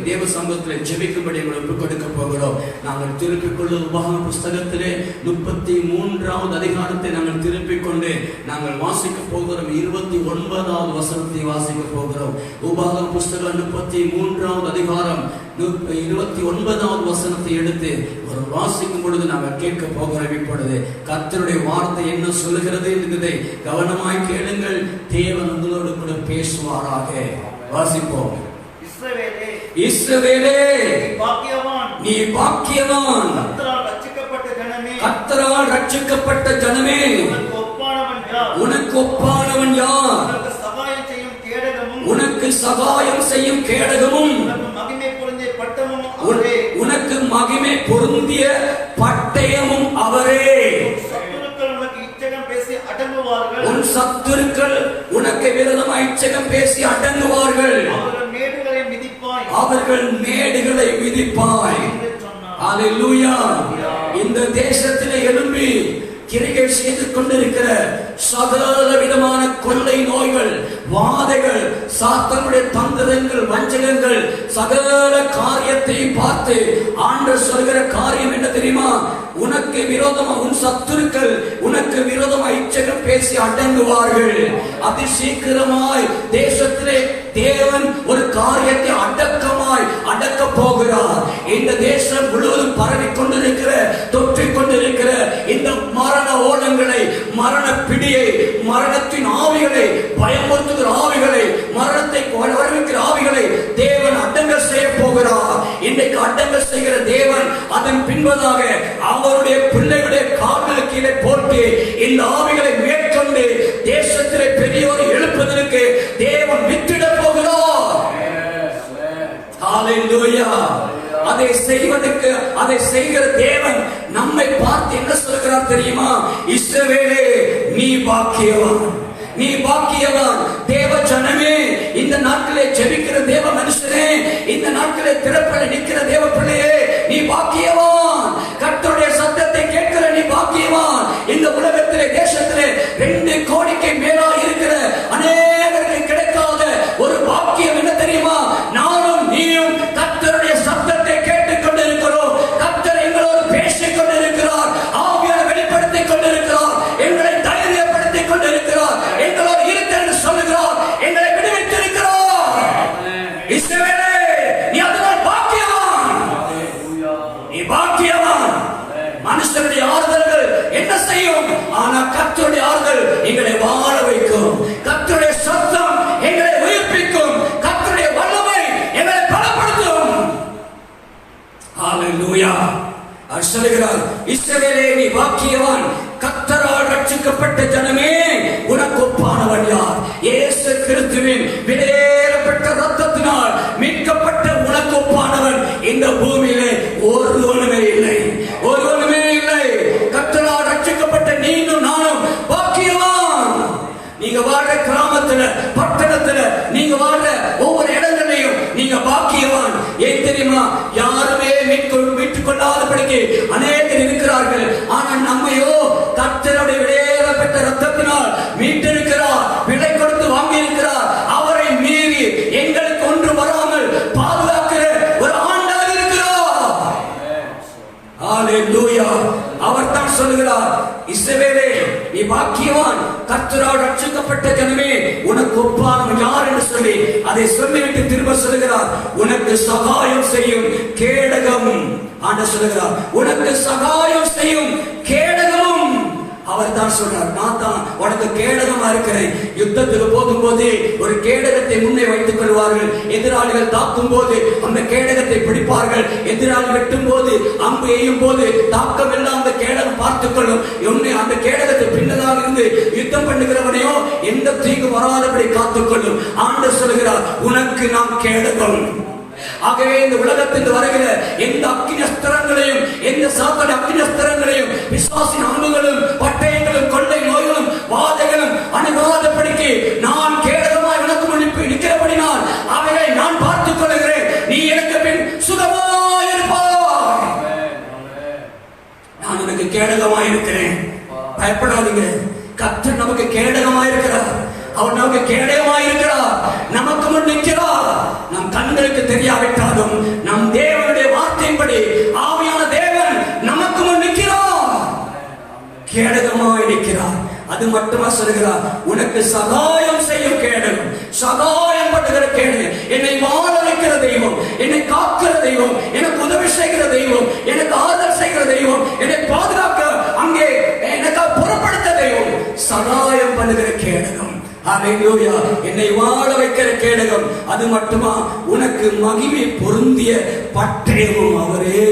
தேவ சமூகத்தில் ஜெபிக்கும்படி ஒப்புக் கொடுக்க போகிறோம். நாங்கள் திருப்பிக் கொள்ளும் உபாகம புஸ்தகத்திலே 33வது அதிகாரத்தை நாங்கள் திருப்பிக் கொண்டு நாங்கள் வாசிக்க போகிறோம். 29வது வசனத்தை வாசிக்க போகிறோம். உபாகம புஸ்தகம் 33வது அதிகாரம் 29வது வசனத்தை எடுத்து ஒரு வாசிக்கும் பொழுது நாங்கள் கேட்க போகிறோம். இப்பொழுது கர்த்தருடைய வார்த்தை என்ன சொல்லுகிறது என்பதை கவனமாய் கேளுங்கள். தேவன் உங்களோடு கூட பேசுவாராக. வாசிப்போம். இஸ்ரவேலே நீ பாக்கியவான், கர்த்தரால் ரட்சிக்கப்பட்ட ஜனமே, உனக்கு ஒப்பானவன் யார்? உனக்கு சகாயம் செய்யும் கேடகமும் உனக்கு மகிமை பொருந்திய பட்டயமும் அவரே. உன் சத்துருக்கள் உனக்கு விரோதமாய் இச்சகம் பேசி அடங்குவார்கள். அவர்கள் மேடுகளை மிதிப்பாய். ஹalleluya. இந்த தேசத்திலே எழும்பி கிரியை செய்து கொண்டிருக்கிற சகல விதமான கொள்ளை நோய்கள், வாதைகள், சாத்தானுடைய தந்திரங்கள், வஞ்சகங்கள், சகல காரியத்தை பார்த்து ஆண்டவர் சொல்கிற காரியம் என்ன தெரியுமா? உனக்கு விரோதமா உன் சத்துருக்கள் உனக்கு விரோதமா இச்சகம் பேசி அடங்குவார்கள். அதி சீக்கிரமாய் தேசத்திலே தேவன் ஒரு காரியத்தை இந்த ஆவிகளை மேற்கொண்டு தேசத்திலே பெரியோர் எழுப்பதற்கு தேவன் வித்திட போகிறார். ஹalleluya. அதை செய்வதற்கு அதை செய்கிற தேவன் நம்மை பார்த்து என்ன சொல்கிறார் தெரியுமா? இஸ்ரவேலே நீ பாக்கியவான், நீ பாக்கியவான். தேவ ஜனமே, இந்த நாட்களே ஜெபிக்கிற தேவ மனுஷனே, இந்த நாட்களே திறப்பட நிற்கிற தேவ பிள்ளையே, நீ பாக்கியவான். கர்த்தருடைய சத்தத்தை கேட்கிற நீ பாக்கியவான். இந்த உலகத்திலே தேசத்திலே 2 கோடிக்கு மேலா இருக்கிற அநேகருக்கு கிடைக்காத ஒரு பாக்கியம் என்ன தெரியுமா? நானும் நீயும் கர்த்தருடைய சத்தத்தை கேட்டுக் கொண்டிருக்கிறோம். கர்த்தர் எங்களோடு பேசிக் கொண்டிருக்கிறார், ஆவியை வெளிப்படுத்திக் கொண்டிருக்கிறார், எங்களை தைரியப்படுத்திக் கொண்டிருக்கிறார், எங்களோடு இருக்கிறது சொல்லுகிறார், எங்களை விடுவித்திருக்கிறார். இஸ்ரவேலே, நீ அதனால் பாக்கியவான், நீ பாக்கியவான். மனுஷனுடைய ஆறுதல்கள் என்ன செய்யும்? ஆனா கர்த்தருடைய ஆறுதல் எங்களை வாழ வைக்கும். கர்த்தருடைய சத்தம் எங்களை உயிர்ப்பிக்கும். கர்த்தருடைய வல்லமை எங்களை பலப்படுத்தும். ஹalleluya. அவர் சொல்கிறார், இஸ்ரவேலே நீ பாக்கியவான். கர்த்தரால் ரட்சிக்கப்பட்ட ஜனமே, உனக்கு ஒப்பானவன் யார்? இயேசு கிறிஸ்துவின் விலையேறப்பட்ட இரத்தத்தினால் மீட்கப்பட்ட உனக்கு ஒப்பானவன் இந்த பூமியிலே ஒருவனுமே இல்லை, ஒருவனுமே இல்லை. கர்த்தரால் ரட்சிக்கப்பட்ட நீங்களும் நானும் பாக்கியவான். நீங்க வாழ்ற கிராமத்துல, பட்டணத்துல, நீங்க வாழ்ற ஒவ்வொரு இடங்களையும் நீங்க பாக்கியவான். ஏன் தெரியுமா? யாருமே மீட்டுக் கொள்ளாதபடிக்கு அநேகர் இருக்கிறார்கள். ஆனால் நம்மையோ கர்த்தருடைய விலையேறப்பட்ட இரத்தத்தினால் மீட்டிருக்கிறார், விலை கொடுத்து வாங்கி இருக்கிறார். அவரை மீறி எங்களுக்கு ஒன்று வராமல் பாதுகாக்கிற ஒரு ஆண்டவர் இருக்கிறார். ஹalleluya. அவர் தான் சொல்லுகிறார், இஸ்ரவேலே நீ பாக்கியவான். கர்த்தரால் ரட்சிக்கப்பட்ட ஜனமே, உனக்கு ஒப்பானவன் யார் என்று சொல்லி அதை சொல்லிவிட்டு திரும்ப சொல்லுகிறார், உனக்கு சகாயம் செய்யும் கேடகம். ஆண்டவர் சொல்லுகிறார், உனக்கு சகாயம் செய்யும் கேடகமும். அவர் தான் சொல்றார், நான் தான் உனக்கு கேடகமா இருக்கிறேன். யுத்தத்துக்கு போகும்போது ஒரு கேடகத்தை முன்னே வைத்துக் கொள்வார்கள். எதிராளிகள் தாக்கும் போது அந்த கேடகத்தை பிடிப்பார்கள். எதிராளி வெட்டும் போது, அம்பு எய்யும் போது தாக்கம் எல்லாம் அந்த கேடகம் பார்த்துக் கொள்ளும். அந்த கேடகத்தை பின்னதாக இருந்து யுத்தம் பண்ணுகிறவனையோ எந்த தீங்கு வராதபடி காத்துக் கொள்ளும். ஆண்டவர் சொல்கிறார், உனக்கு நான் கேடகம். ஆகவே இந்த உலகத்தில் வருகிற எந்த அக்கினஸ்தரங்களையும், எந்த சாத்தான அக்கினஸ்தரங்களையும், பிசாசின் அம்புகளும் பட்டயங்களும் கொள்ளை நோய்களும் வாதைகளும் அணுகாதபடிக்கு நான் கேடகமாய் உனக்கு முன்னிப்பு நிற்கிறபடினால் அவைகளை நான் பார்த்துக் கொள்கிறேன். நீ எனக்கு பின் சுகமாயிருப்பாய். நான் உனக்கு கேடகமாய் இருக்கிறேன், பயப்படாதீங்க. கர்த்தர் நமக்கு கேடகமாய் இருக்கிறார். அவர் நமக்கு கேடகமாய் இருக்கிறார், நமக்கு முன் நிற்கிறார். நம் கண்களுக்கு தெரியாவிட்டாலும் நம் தேவனுடைய வார்த்தையின்படி ஆவியான தேவன் நமக்கு முன் நிற்கிறார், கேடகமாய் நிற்கிறார். அது மட்டுமா சொல்கிறார், உனக்கு சகாயம் செய்யும் கேடகம், சகாயம் பண்ணுகிற கேடகம். என்னை வாழ வைக்கிற தெய்வம், என்னை காக்கிற தெய்வம், எனக்கு உதவி செய்கிற தெய்வம், எனக்கு ஆதரவு செய்கிற தெய்வம், என்னை பாதுகாக்க அங்கே எனக்கு புறப்படுத்த தெய்வம், சகாயம் பண்ணுகிற கேடகம். ஹalleluya. என்னை வாழ வைக்கிற கேடகம். அது மட்டுமா, உனக்கு மகிமை பொருந்திய பட்டயமும் அவரே.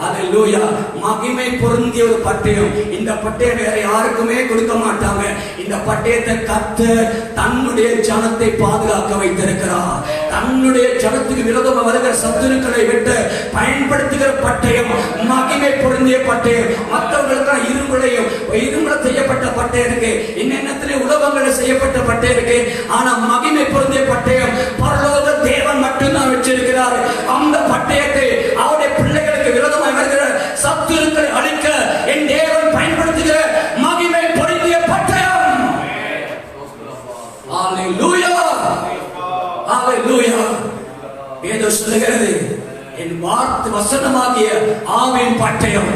ஹalleluya. மகிமை பொருந்திய ஒரு பட்டயம். இந்த பட்டயம் வேற யாருக்குமே கொடுக்க மாட்டாங்க. இந்த பட்டயத்தை கர்த்தர் தன்னுடைய ஜனத்தை பாதுகாக்க வைத்திருக்கிறார். தன்னுடைய ஜனத்துக்கு விரோதமாக வருகிற சத்துருக்களை விட்டு பயன்படுத்துகிற பட்டயம் மகிமை பொருந்திய பட்டயம். மற்றவர்களுக்கு இரும்புல செய்யப்பட்ட பட்டயம் இருக்கு, இன்னத்திலே உலகங்களில் செய்யப்பட்ட பட்டயம் இருக்கு. ஆனா மகிமை பொருந்திய பட்டயம் பரலோக தேவன் மட்டும்தான் வச்சிருக்கிறார். அந்த பட்டயத்தை அவருடைய பிள்ளைகளுக்கு விரோதமாக வருகிற சத்துருக்களை அழிக்க என் தேவன் பயன்படுத்துகிற மகிமை பொருந்திய பட்டயம். ஹalleluya. ஹalleluya. ஏதோ சொல்லுகிறது, என் வார்த்தை வசனமாகிய ஆவின் பட்டயம்.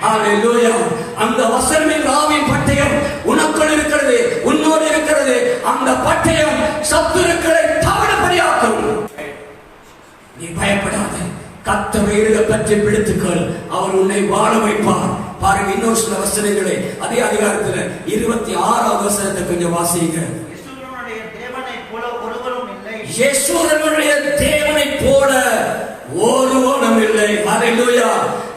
ஹalleluya. அந்த வசனமின் ஆவின் பட்டயம் உனக்குள் இருக்கிறது, உன்னோடு இருக்கிறது. அந்த பட்டயம் சத்துருக்களை தவறுபடியாக்கும். நீ பயப்படாதே, கர்த்தரை இருக பற்றி பிடித்துக்கொள், அவர் உன்னை வாழ வைப்பார். பாருங்க, இன்னொரு சில வசனங்களை அதே அதிகாரத்தில் 26வது வசனத்தை கொஞ்சம் வாசிங்க. யேசுவனுடைய தேவனை போல ஒருவனும் இல்லை. ஹalleluya.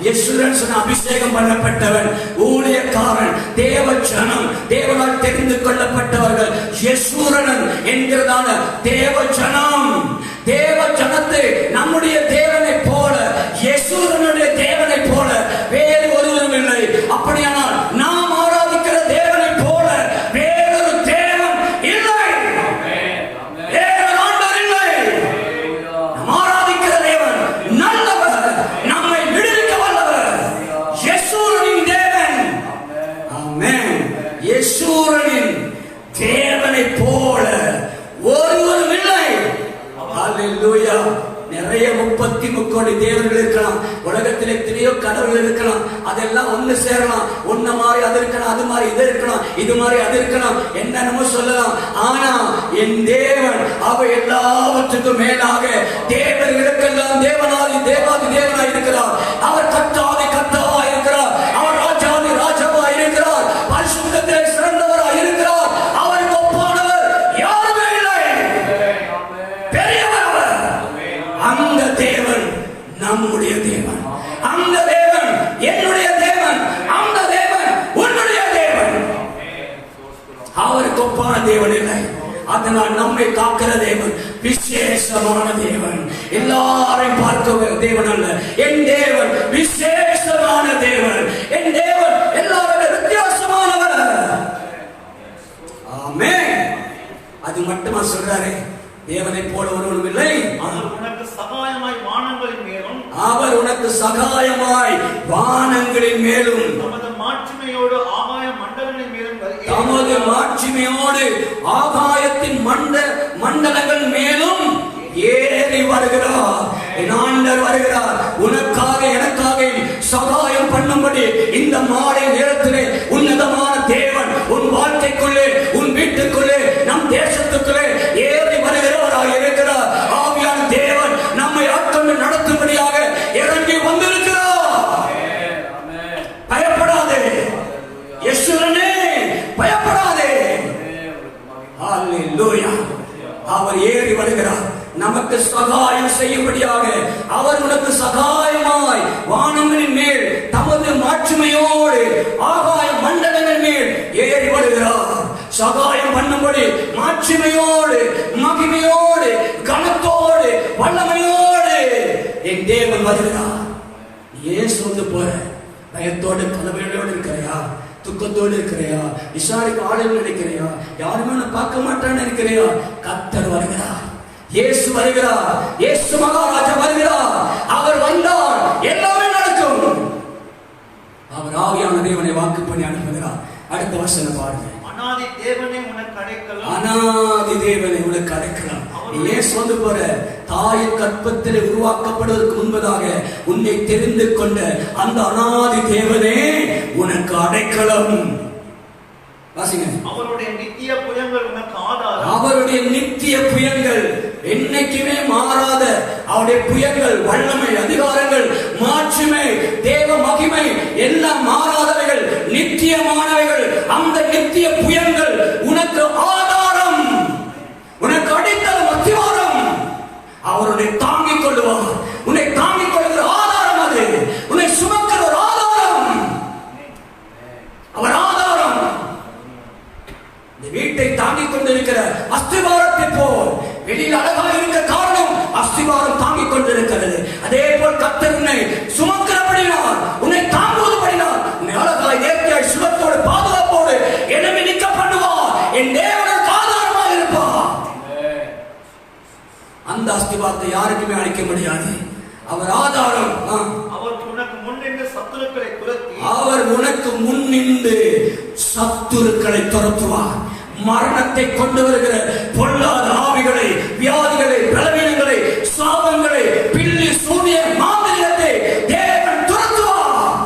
யெசுரன் சொன்ன அபிஷேகம் பண்ணப்பட்டவன், ஊழியக்காரன், தேவ ஜனம், தேவனால் தெரிந்து கொள்ளப்பட்டவர்கள், யெசுரன் என்கிறதான தேவ ஜனம். தேவ ஜனத்தை நம்முடைய தேவனை போல, யெசுரனுடைய தேவனை போல வேறு ஒருவரும் இல்லை. அப்படியானால் நாம் ஆராதிக்கிற தேவனை போல வேறொரு தேவன் இல்லை, வேறொரு ஆண்டவர் இல்லை. நாம் ஆராதிக்கிற தேவன் நல்லவர், நம்மை விடுவிக்க வல்லவர், யெசுரனின் தேவன். ஆமென். யெசுரனின் தேவனை போல ஒருவரும் இல்லை. ஹல்லேலூயா. நிறைய 33 தேவர்கள் இருக்கலாம், உலகத்தில் எத்தனையோ கடவுள் இருக்கலாம், அதெல்லாம் ஒண்ணு சேரலாம். ஒன்ன மாதிரி அது இருக்கலாம், அது மாதிரி இது இருக்கலாம், இது மாதிரி அது இருக்கலாம், என்னென்னமோ சொல்லலாம். ஆனா என் தேவன் அவர் எல்லாவற்றுக்கும் மேலாக தேவர்களுக்கெல்லாம் தேவனாதி தேவாதி தேவனாய் இருக்கிறார். அவர் கர்த்தாதி கர்த்தாவாய் இருக்கிறார். அவர் ராஜாதி ராஜாவாய் இருக்கிறார். பரிசுத்தத்திலே சிறந்தவராய் இருக்கிறார். அவருக்கு ஒப்பானவர் யாருமே இல்லை. பெரியவர் அவர். அந்த தேவன் நம்முடைய தேவன். அந்த தேவன் என்னுடைய தேவன். அந்த தேவன் உன்னுடைய தேவன். அவருக்கு ஒப்பான தேவன் இல்லை. அதனால் நம்மை காக்கிற தேவன் விசேஷமான தேவன். எல்லாரையும் பார்க்க தேவன் அல்ல. என் தேவன் விசேஷமான தேவன். என் தேவன் எல்லாரோட வித்தியாசமானவர். ஆமென். அது மட்டுமா சொல்றாரு? தேவனை போல ஒருவரும் இல்லை. அவர் உனக்கு சகாயமாய் வானங்களின் மேலும், அவர் உனக்கு சகாயமாய் வானங்களின் மேலும், தமது மாட்சிமையோடு ஆகாய மண்டலங்களின் மேலும் தமது மாட்சிமையோடு ஆகாயத்தின் மண்டலங்கள் மேலும் ஏறி வருகிறார். என் ஆண்டவர் வருகிறார். உனக்காக எனக்காக சகாயம் பண்ணும்படி இந்த மாலை நேரத்திலே உன்னதமான தேவன் உன் வாழ்க்கைக்குள்ளே, உன் வீட்டுக்குள்ளே, நம் தேசத்துக்குள்ளே ஏறி வருகிறவராக இருக்கிறார். ஆவியான தேவன் நம்மை ஆட்கொண்டு நடத்தும்படியாக இறங்கி வந்திருக்கிறார். பயப்படாதே யெசுரனே, பயப்படாதே. ஹல்லேலூயா. அவர் ஏறி வருகிறார் நமக்கு சகாயம் செய்யும்படியாக. அவர் உனக்கு சகாயமாய் வானங்களின் மேல் தமது மாட்சிமையோடு ஆகாய மண்டலங்கள் மேல் ஏறி வருகிறார். சகாயம் பண்ணும்படி மாட்சிமையோடு, மகிமையோடு, கனத்தோடு, வல்லமையோடு என் தேவன் வருகிறார். ஏன் சொல்ல போற? பயத்தோடு கலவையோடு இருக்கிறையா? துக்கத்தோடு இருக்கிறையா? விசாரிக்க ஆளுநர் நினைக்கிறையா? யாருமே பார்க்க மாட்டான்னு நினைக்கிறையா? கர்த்தர் வருகிறார். இயேசு வருகிறார். இயேசு மகாராஜா வருகிறார். அவர் வந்தால் எல்லாமே நடக்கும். அவர் ஆவியான தேவனை வாக்கு பண்ணி அனுப்புகிறார். அடுத்த வசனம் பாருங்க. அநாதி தேவனே உனக்கு அடைக்கலம். அநாதி தேவனை உனக்கு அடைக்கலம். ஏன் சொல்ல போற? தாயின் கற்பத்திலே உருவாக்கப்படுவதற்கு முன்பதாக உன்னை தெரிந்து கொண்ட அந்த அநாதி தேவனே உனக்கு அடைக்கலம். வாசிங்க. அவருடைய நித்திய புயங்கள் உனக்கு ஆதாரம். அவருடைய நித்திய புயங்கள் என்னைக்குமே மாறாத அவருடைய புயங்கள், வல்லமை, அதிகாரங்கள், மாட்சிமை, தேவ மகிமை எல்லாம் மாறாதவைகள், நித்தியமானவைகள். அந்த நித்திய புயங்கள் உனக்கு ஆதாரம், உனக்கு அடித்தளம், அத்திவாரம். அவருடைய தாங்கிக் கொள்ளுவார். உன்னை தாங்கிக் கொள்கிற ஆதாரம் அது. உன்னை சுமக்கிற ஒரு ஆதாரம். அவர் ஆதாரம். இந்த வீட்டை தாங்கிக் கொண்டிருக்கிற அஸ்திவாரத்தை போல் வெளியில் அழகாக இருக்க காரணம் அஸ்திவாரம் தாங்கிக் கொண்டிருக்கிறது. அதே போல் கர்த்தர் உன்னை சுமக்கிறபடினால், உன்னை தாங்குவதுபடினால் உன்னை அழகாய், நேர்த்தியாய், சுகத்தோடு, பாதுகாப்போடு என்னமே நிற்க பண்ணுவார். என் தேவனுக்கு ஆதாரமாக இருப்பார். அந்த அஸ்திவாரத்தை யாருக்குமே அழிக்க முடியாது. அவர் ஆதாரம். அவர் உனக்கு முன்னின்று சத்துருக்களை துரத்தி, அவர் உனக்கு முன்னின்று சத்துருக்களை துரத்துவார். மரணத்தை கொண்டு வருகிற பொல்லாத ஆவிகளை, வியாதிகளை, பலவீனங்களை, சாபங்களை, பில்லி சூனிய மாந்திரிகத்தை தேவன் துரத்துவார்.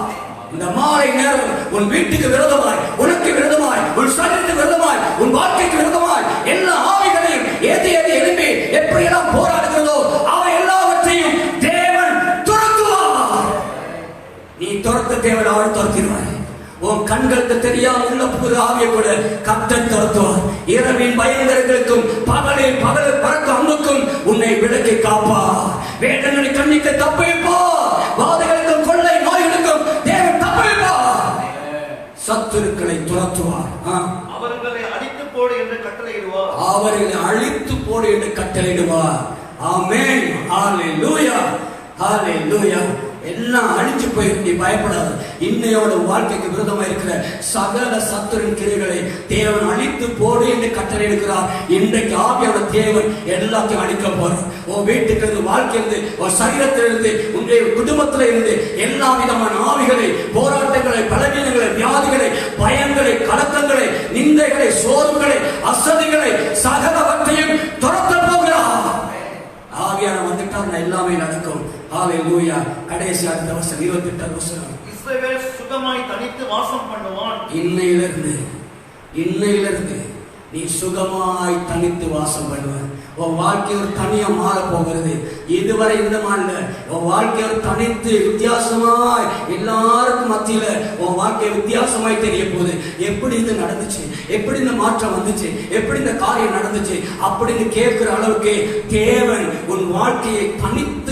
இந்த மாலை நேரம் உன் வீட்டுக்கு விரோதமாய், உனக்கு விரோதமாய், உன் சரீரத்துக்கு விரோதமாய், உன் வாழ்க்கைக்கு விரோதமாய் எல்லா ஆவிகளையும் ஏதி எழுப்பி எப்படியெல்லாம் போராடுகிறதோ அவை எல்லாவற்றையும் தேவன் துரத்துவார். நீ துரத்த தேவன் அவன் துரத்திடுவார். உன் கண்களுக்கு தெரியாம உள்ள புது ஆவியை கூட கர்த்தர் துரத்துவார். இரவின் பயங்கரங்களுக்கும் பகலில் பறக்க அம்புக்கும் உன்னை விலக்கி காப்பார். வேதனை கண்ணிக்கு தப்பிப்பா. வாதைகளுக்கும் கொள்ளை நோய்களுக்கும் சத்துருக்களை துரத்துவார். அவர்களை அழித்து போடு என்று கட்டளையிடுவார். அவர்களை அழித்து போடு என்று கட்டளையிடுவார். ஆமென். ஹalleluya, ஹalleluya. எல்லாம் அழிஞ்சு போயிருக்கு. நீ பயப்படாத. இன்னையோட வாழ்க்கைக்கு விரோதமா இருக்கிற சகல சத்துரின் கிரியைகளை தேவன் அழித்து போடு என்று கட்டளை எடுக்கிறார். இன்றைக்கு ஆவியான தேவன் எல்லாத்தையும் அழிக்க போறார். உன் வீட்டுக்கு இருந்து, வாழ்க்கையிலிருந்து, உன் சரீரத்திலிருந்து, உன்னுடைய குடும்பத்தில இருந்து எல்லா விதமான ஆவிகளை, போராட்டங்களை, பலவீனங்களை, வியாதிகளை, பயங்களை, கலக்கங்களை, நிந்தைகளை, சோர்வுகளை, அசதிகளை, சகலவற்றையும் துரத்த போகிறார். ஆவியான வந்துட்டால் எல்லாமே நடக்கும். ஹalleluya. கடைசி அடுத்த வசனம் 28 வசனம். இஸ்ரவேல் சுகமாய் தனித்து வாசம் பண்ணுவான். இன்னையிலிருந்து நீ சுகமாய் தனித்து வாசம் பண்ணுவார். உன் வாழ்க்கை ஒரு தனியா மாற போகிறது. இதுவரை இந்த மாறல. உன் வாழ்க்கை ஒரு தனித்து வித்தியாசமாய் எல்லாருக்கும் மத்தியில உன் வாழ்க்கை வித்தியாசமாய் தெரிய போகுது. எப்படி இது நடந்துச்சு, எப்படி இந்த மாற்றம் வந்துச்சு, எப்படி இந்த காரியம் நடந்துச்சு அப்படின்னு கேட்கிற அளவுக்கு தேவன் உன் வாழ்க்கையை தனித்த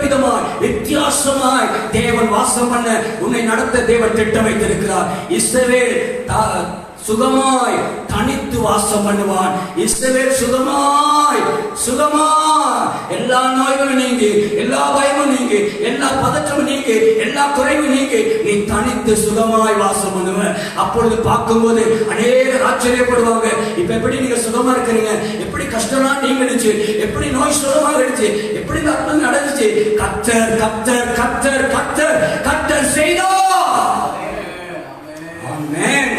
விதமாய் வித்தியாசமாய் தேவன் வாசம் பண்ண உன்னை நடத்த தேவன் திட்டம் வைத்திருக்கிறார். இஸ்ரவேல் சுகமாய் தனித்து வாசம் பண்ணுவான். இஸ்ரவேல் சுகமாய் எல்லா நோய்களும் நீங்கி, எல்லா பயமும் நீங்கி, எல்லா பதற்றமும் நீங்கி, எல்லா குறைவும் நீங்கி நீ தனித்து சுகமாய் வாசம் பண்ணுவ. அப்பொழுது பார்க்கும்போது அநேகர் ஆச்சரியப்படுவாங்க. இப்ப எப்படி நீங்க சுகமா இருக்கிறீங்க, எப்படி கஷ்டம்லாம் நீங்கிடுச்சு, எப்படி நோய் சுகமாக இருந்துச்சு, எப்படி அற்புதம் நடந்துச்சு. கர்த்தர் கர்த்தர் கர்த்தர் கர்த்தர் கர்த்தர் செய்தார். ஆமென்.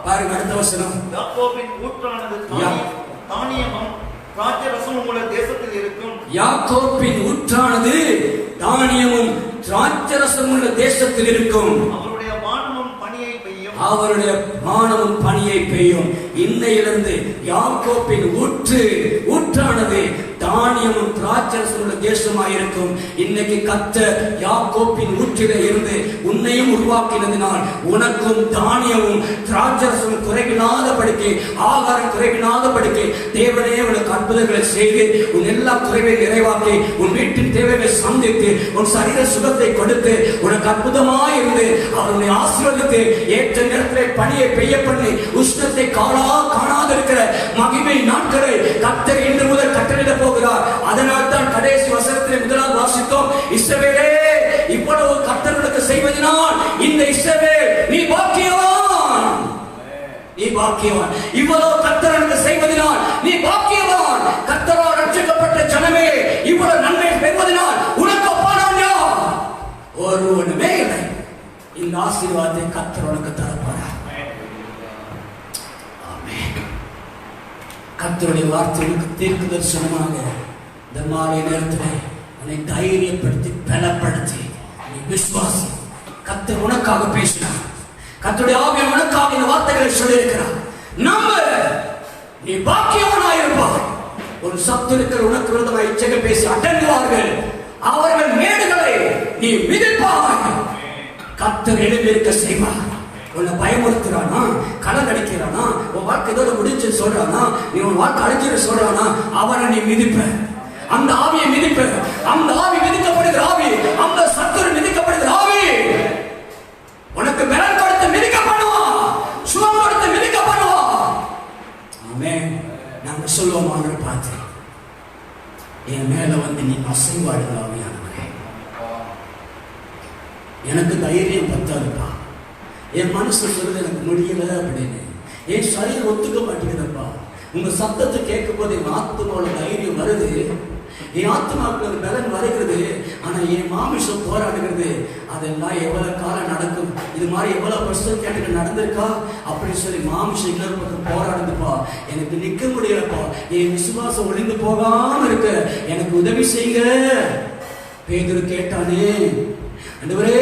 பாருங்க அடுத்த வசனம். யாக்கோபின் ஊற்றானது தானியமும் திராட்சரசமும் உள்ள தேசத்தில் இருக்கும். யாக்கோபின் ஊற்றானது தானியமும் திராட்சரசமும் உள்ள தேசத்தில் இருக்கும். அவருடைய வானமும் பனியை பெய்யும். இன்னையிலிருந்து யாக்கோபின் ஊற்றானது தானியமும் திராட்சரசமும் உள்ள தேசமாயிருக்கும். இன்னைக்கு கர்த்தர் யாக்கோபின் ஊற்றிலே இருந்து உன்னையும் உருவாக்கினதினால் உனக்கும் தானியமும் திராட்சரசமும் குறைவில்லாதபடிக்கு, ஆகாரம் குறைவில்லாதபடிக்கு தேவனே உனக்கு அற்புதங்களை செய்து உன் எல்லா குறைவை நிறைவாக்கி, உன் வீட்டின் தேவையை சந்தித்து, உன் சரீர சுகத்தை கொடுத்து, உனக்கு அற்புதமாய் இருந்து அவருடைய ஆசீர்வாதத்தை ஏற்ற நேரத்திலே பனியை பெய்ய பண்ணி உஷ்ணத்தை காணாத இருக்கிற மகிமை நாட்களை கர்த்தர் இன்று முதல் கட்டளையிட போகிறார். அதனால் தான் கடைசி வசனத்திலே முதலாவது வாசித்தோம். இஸ்ரவேலே, இவ்வளவு கர்த்தருக்கு செய்வதனால் இந்த இஸ்ரவேல் நீ பாக்கியவான். இவ்வளவு கர்த்தருக்கு செய்வதனால் நீ பாக்கியவான். கர்த்தரால் ரட்சிக்கப்பட்ட ஜனமே, இவ்வளவு நன்மை பெறுவதனால் உனக்கு ஒப்பானவன் யார்? ஒருவனுமே இல்லை. இந்த ஆசீர்வாதத்தை கர்த்தர் உனக்கு தரப்போறார். கர்த்தருடைய வார்த்தைகளுக்கு தீர்க்க தரிசனமாக இந்த மாலை நேரத்தில் உன்னை தைரியப்படுத்தி பலப்படுத்தி நீ விசுவாசி. கர்த்தர் உனக்காக பேசினார். கர்த்தருடைய ஆவியானவர் உனக்காக இந்த வார்த்தைகளை சொல்லியிருக்கிறார். நம்ப, நீ பாக்கியவனாயிருப்பாய். ஒரு சத்துருக்கள் உனக்கு விரோதமாக இச்சைகள் பேசி அடங்குவார்கள். அவர்கள் மேடுகளை நீ மிதிப்பாய். கர்த்தர் எழுந்திருக்க செய்வார். உன்னை பயமுறுத்துறானா, கடன் அடிக்கிறானா, உன் வாழ்க்கை இதோட முடிச்சு சொல்றானா, நீ உன் வாழ்க்கை அழிச்சு சொல்றானா, அவனை நீ மிதிப்ப. அந்த ஆவியை மிதிப்ப. அந்த ஆவி மிதிக்கப்படுகிற ஆவி, அந்த சத்துரு மிதிக்கப்படுகிற ஆவி உனக்கு பலன் கொடுத்து மிதிக்கப்படுவான், சுகம் கொடுத்து மிதிக்கப்படுவான். ஆமென். நாங்க சொல்லுவோம், ஆண்டவரை பார்த்து என் மேல வந்து நீ அசைவாடுகிற ஆவியானவரே, எனக்கு தைரியம் பத்தாதுப்பா. என் மனசு சொல்றது எனக்கு முடியல அப்படின்னு, என் சரீரம் ஒத்துக்க மாட்டேங்குதுப்பா. உங்க சத்தத்தை கேட்கும் போது என் ஆத்மாவோட தைரியம் வருது, என் ஆத்மாவுக்கு ஒரு பலன் வருகிறது. ஆனா என் மாமிசம் போராடுகிறது. அதெல்லாம் எவ்வளவு காலம் நடக்கும்? இது மாதிரி எவ்வளவு வருஷம் கேட்டு நடந்திருக்கா அப்படின்னு சொல்லி மாமிசம் இன்னொரு பக்கம் போராடுதுப்பா. எனக்கு நிக்க முடியலப்பா. என் விசுவாசம் ஒளிந்து போகாம இருக்க எனக்கு உதவி செய்யுங்க. பேதுரு கேட்டானே, ஆண்டவரே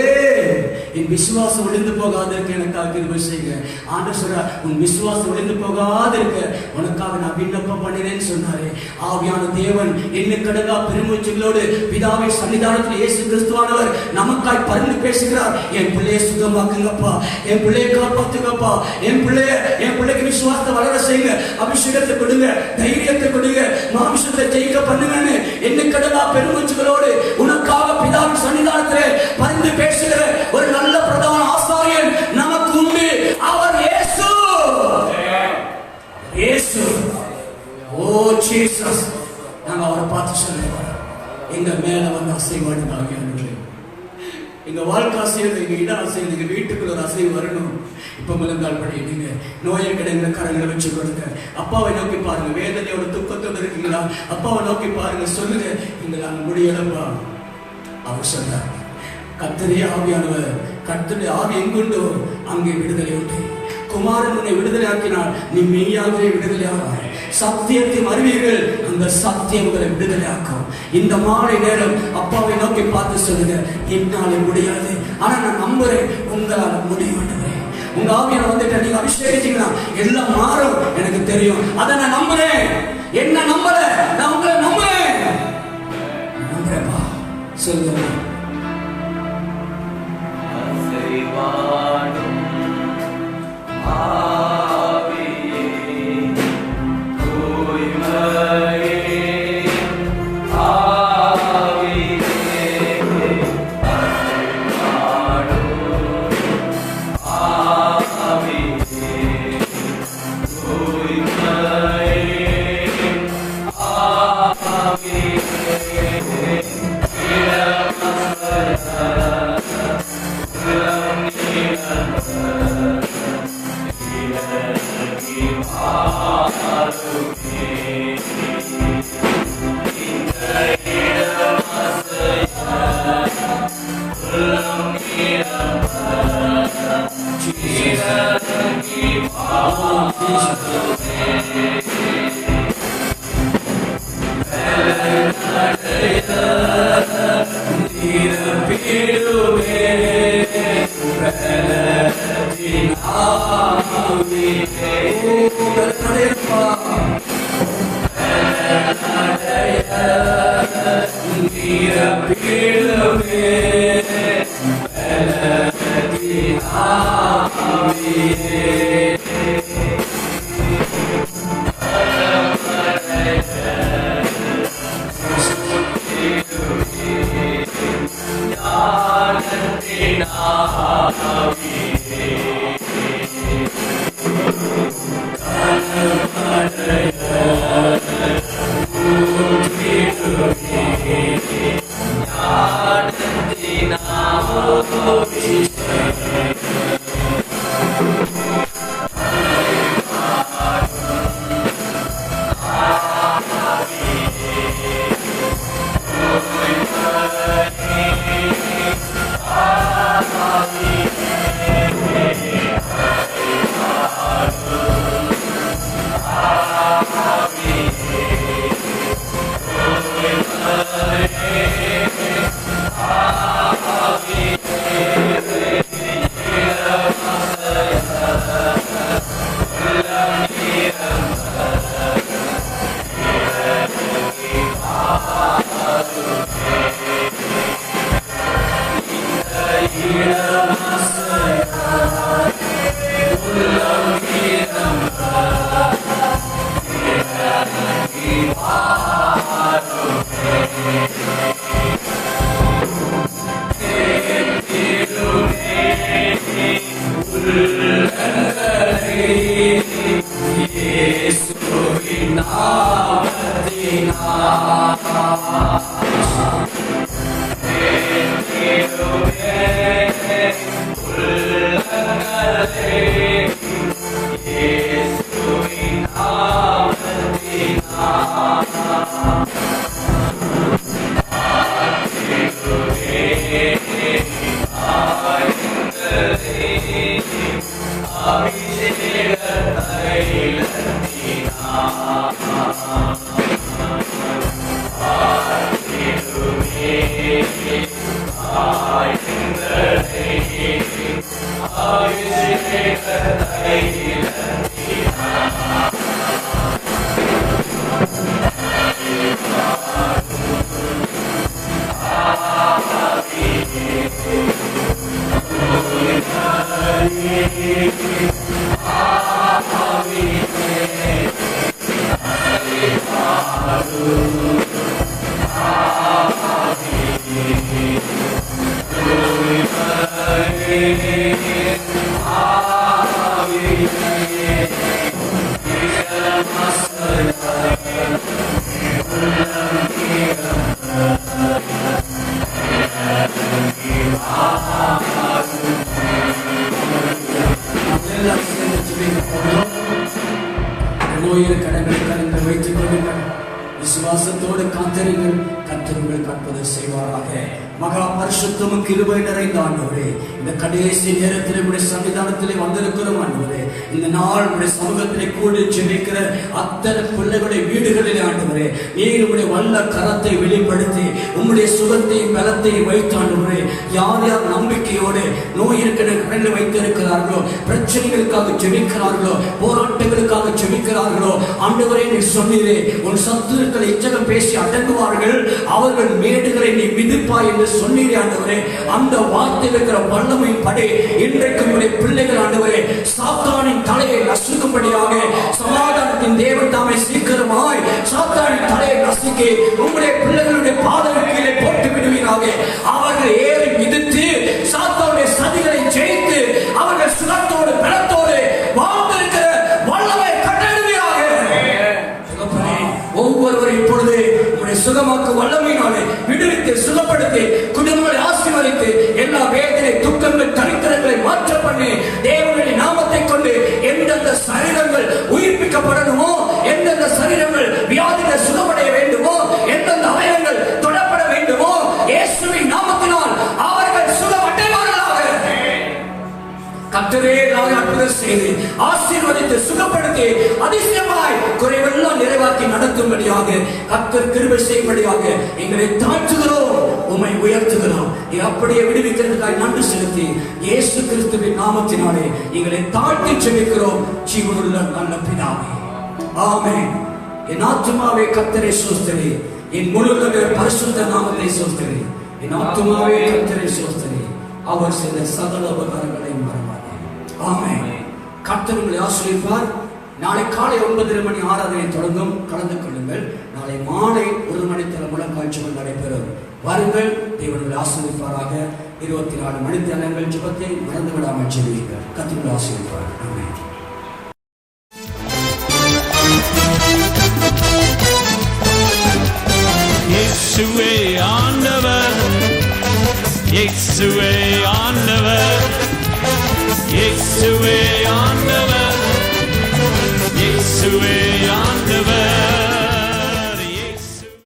என் விசுவாசம் ஒளிந்து போகாது இருக்க எனக்காக கிருபை செய்யுங்க. ஆண்டவர் சொல்றார், உன் விசுவாசம் ஒளிந்து போகாது இருக்க உனக்காக நான் விண்ணப்பம் பண்ணினேன்னு சொன்னாரே. ஆவியான தேவன் எண்ணுக்கடங்கா பெருமூச்சுகளோடு பிதாவின் சன்னிதானத்தில் இயேசு கிறிஸ்துவானவர் நமக்காய் பரிந்து பேசுகிறார். என் பிள்ளையை சுகமாக்குங்கப்பா, என் பிள்ளையை காப்பாத்துங்கப்பா, என் பிள்ளைக்கு விசுவாசத்தை வளர செய்யுங்க, அபிஷேகத்தை கொடுங்க, தைரியத்தை கொடுங்க, மாமிசத்தை ஜெயிக்க பண்ணுங்கன்னு எண்ணுக்கடங்கா பெருமூச்சுகளோடு உனக்காக பிதாவின் சன்னிதானத்திலே பரிந்து பேசுகிற ஒரு நல்ல பிரதான ஆசாரியன் நம்ம நாங்கள் அவரை பார்த்து சொல்லுவோம், எங்க மேல வந்து அசைவாடுங்க ஆகியானவர்களே. எங்க வாழ்க்கை அசைவது, எங்க இடம் அசைவது, எங்க வீட்டுக்குள்ள ஒரு அசைவு வரணும். இப்ப முழங்கால் படி நீங்க நோயை கிடங்கிற கரங்களை வச்சு கொடுங்க. அப்பாவை நோக்கி பாருங்க. வேதனையோட துக்கத்தோடு இருக்கீங்களா? அப்பாவை நோக்கி பாருங்க. சொல்லுங்க, இங்க நாங்கள் முடியலப்பா. அவர் சொன்னார், கர்த்தருடைய ஆவியானவர், கர்த்தருடைய ஆவி எங்குண்டோ அங்கே விடுதலை உண்டு. குமாரன் உன்னை விடுதலை ஆக்கினார், நீ மெய்யாகவே விடுதலை ஆவாய். சத்தியத்தை அறிவீர்கள், அந்த சத்தியம் உங்களை விடுதலை ஆக்கும். இந்த மாலை நேரம் அப்பாவை நோக்கி பார்த்து சொல்லுங்க, என்னால முடியாது, ஆனா நான் நம்புறேன், உங்களால முடியும். உங்க ஆவியான வந்துட்டு நீங்க அபிஷேகிச்சீங்கன்னா எல்லாம் மாறும், எனக்கு தெரியும். அதை நான் நம்புறேன். என்ன நம்பல, நான் உங்களை நம்புறேன். நம்புறேன்ப்பா. சொல்லுங்க. விசுவாசத்தோடு காத்திருங்கள், கர்த்தர் காப்பதை செய்வாராக. மகா பரிசுத்தமும் கிருபை நிறைந்த ஆண்டவரே, இந்த கடைசி நேரத்தில் உடைய சன்னிதானத்திலே வந்திருக்கிறோம் ஆண்டவரே. இந்த நாள் உடைய சமூகத்திலே கூடி ஜெபிக்கிற அத்தனை பிள்ளைகளுடைய வீடுகளிலே ஆண்டவரே, நீர் உடைய வல்ல கரத்தை வெளிப்படுத்தி உம்முடைய சுகத்தையும் பலத்தையும் வைத்து ஆண்டவரே, யார் யார் நம்பிக்கையோடு நோய் இருக்கிற கடலில் வைத்திருக்கிறார்களோ, பிரச்சனைகளுக்காக ஜெபிக்கிறார்களோ, போராட்டங்களுக்காக ஜெபிக்கிறார்களோ ஆண்டவரே, நீ சொன்னீரே உன் சத்துருக்களை இச்சகம் பேசி அடங்குவார்கள், அவர்கள் மேடுகளை நீ மிதிப்பாய் என்று சொன்னீரே ஆண்டவரே. அந்த வார்த்தை இருக்கிற வல்லமையின் படி இன்றைக்கு உடைய பிள்ளைகள் ஆண்டவரே, சாத்தானின் தலையை நசுக்கும்படியாக சமாதானத்தின் தேவன் தாமே சீக்கிரமாய் சாத்தானின் தலையை நசுக்கி உங்களுடைய பிள்ளைகளுடைய பாதங்கள் கீழே போட்டு விடுவீராக. அவர்கள் ஏறி மிதித்து சாத்தானுடைய சதிகளை ஜெயித்து அவர்கள் சுகத்தோடு பலத்தோடு வாழ்ந்திருக்கிற வல்லமை கட்டளையாக ஒவ்வொருவரும் இப்பொழுது உங்களுடைய சுகமாக்கு வல்லமையினாலே விடுவித்து சுகப்படுத்தி குடும்பங்களை ஆசீர்வதித்து எல்லா வேதனை துக்கங்கள் தரித்திரங்களை மாற்ற பண்ணி தேவனுடைய நாமத்தை கொண்டு எந்தெந்த சரீரங்கள் உயிர்ப்பிக்கப்படணுமோ, எந்தெந்த சரீரங்கள் வியாதிகள் சுகமடைய வேண்டுமோ, எந்தெந்த அவயங்கள் தொடப்பட வேண்டுமோ, இயேசுவின் நாமத்தினால் அவர்கள் சுகமடைவார்களாக. கர்த்தரே அற்புதம் செய்து ஆசீர்வதித்து சுகப்படுத்தி அதிசயமாய் குறைவெல்லாம் நிறைவாக்கி நடத்தும்படியாக கர்த்தர் கிருபை செய்யும்படியாக எங்களை தாழ்த்துகிறோம், உம்மை உயர்த்துகிறோம். நீ அப்படியே விடுவிக்கிறதுக்காக நன்றி செலுத்தி இயேசு கிறிஸ்துவின் நாமத்தினாலே எங்களை தாழ்த்தி ஜெபிக்கிறோம் ஜீவனுள்ள நல்ல பிதாவே, ஆமென். என் ஆத்துமாவே கர்த்தரை ஸ்தோத்திரி, என் முழுவதுமே பரிசுத்த நாமத்தை ஸ்தோத்திரி. என் ஆத்துமாவே கர்த்தரை ஸ்தோத்திரி, அவர் செய்த சகல உபகாரங்களை மறவாதே. ஆமென். கர்த்தர் உங்களை ஆசீர்வதிப்பார். நாளை காலை 9:30 மணி ஆராதனை தொடங்கும், கலந்து கொள்ளுங்கள். நாளை மாலை 1 மணி முழங்காட்சிகள் நடைபெறும். வாருங்கள், தேவனுடைய ஆசீர்வதிப்பாராக. 24 மணித்தேரங்கள் ஜெபத்தை மறந்து விடாமல் ஜெபியுங்கள். கர்த்தர் ஆசீர்வதிப்பார். ஆமென். இயேசுவே ஆண்டவர், இயேசுவே ஆண்டவர், இயேசுவே ஆண்டவர்.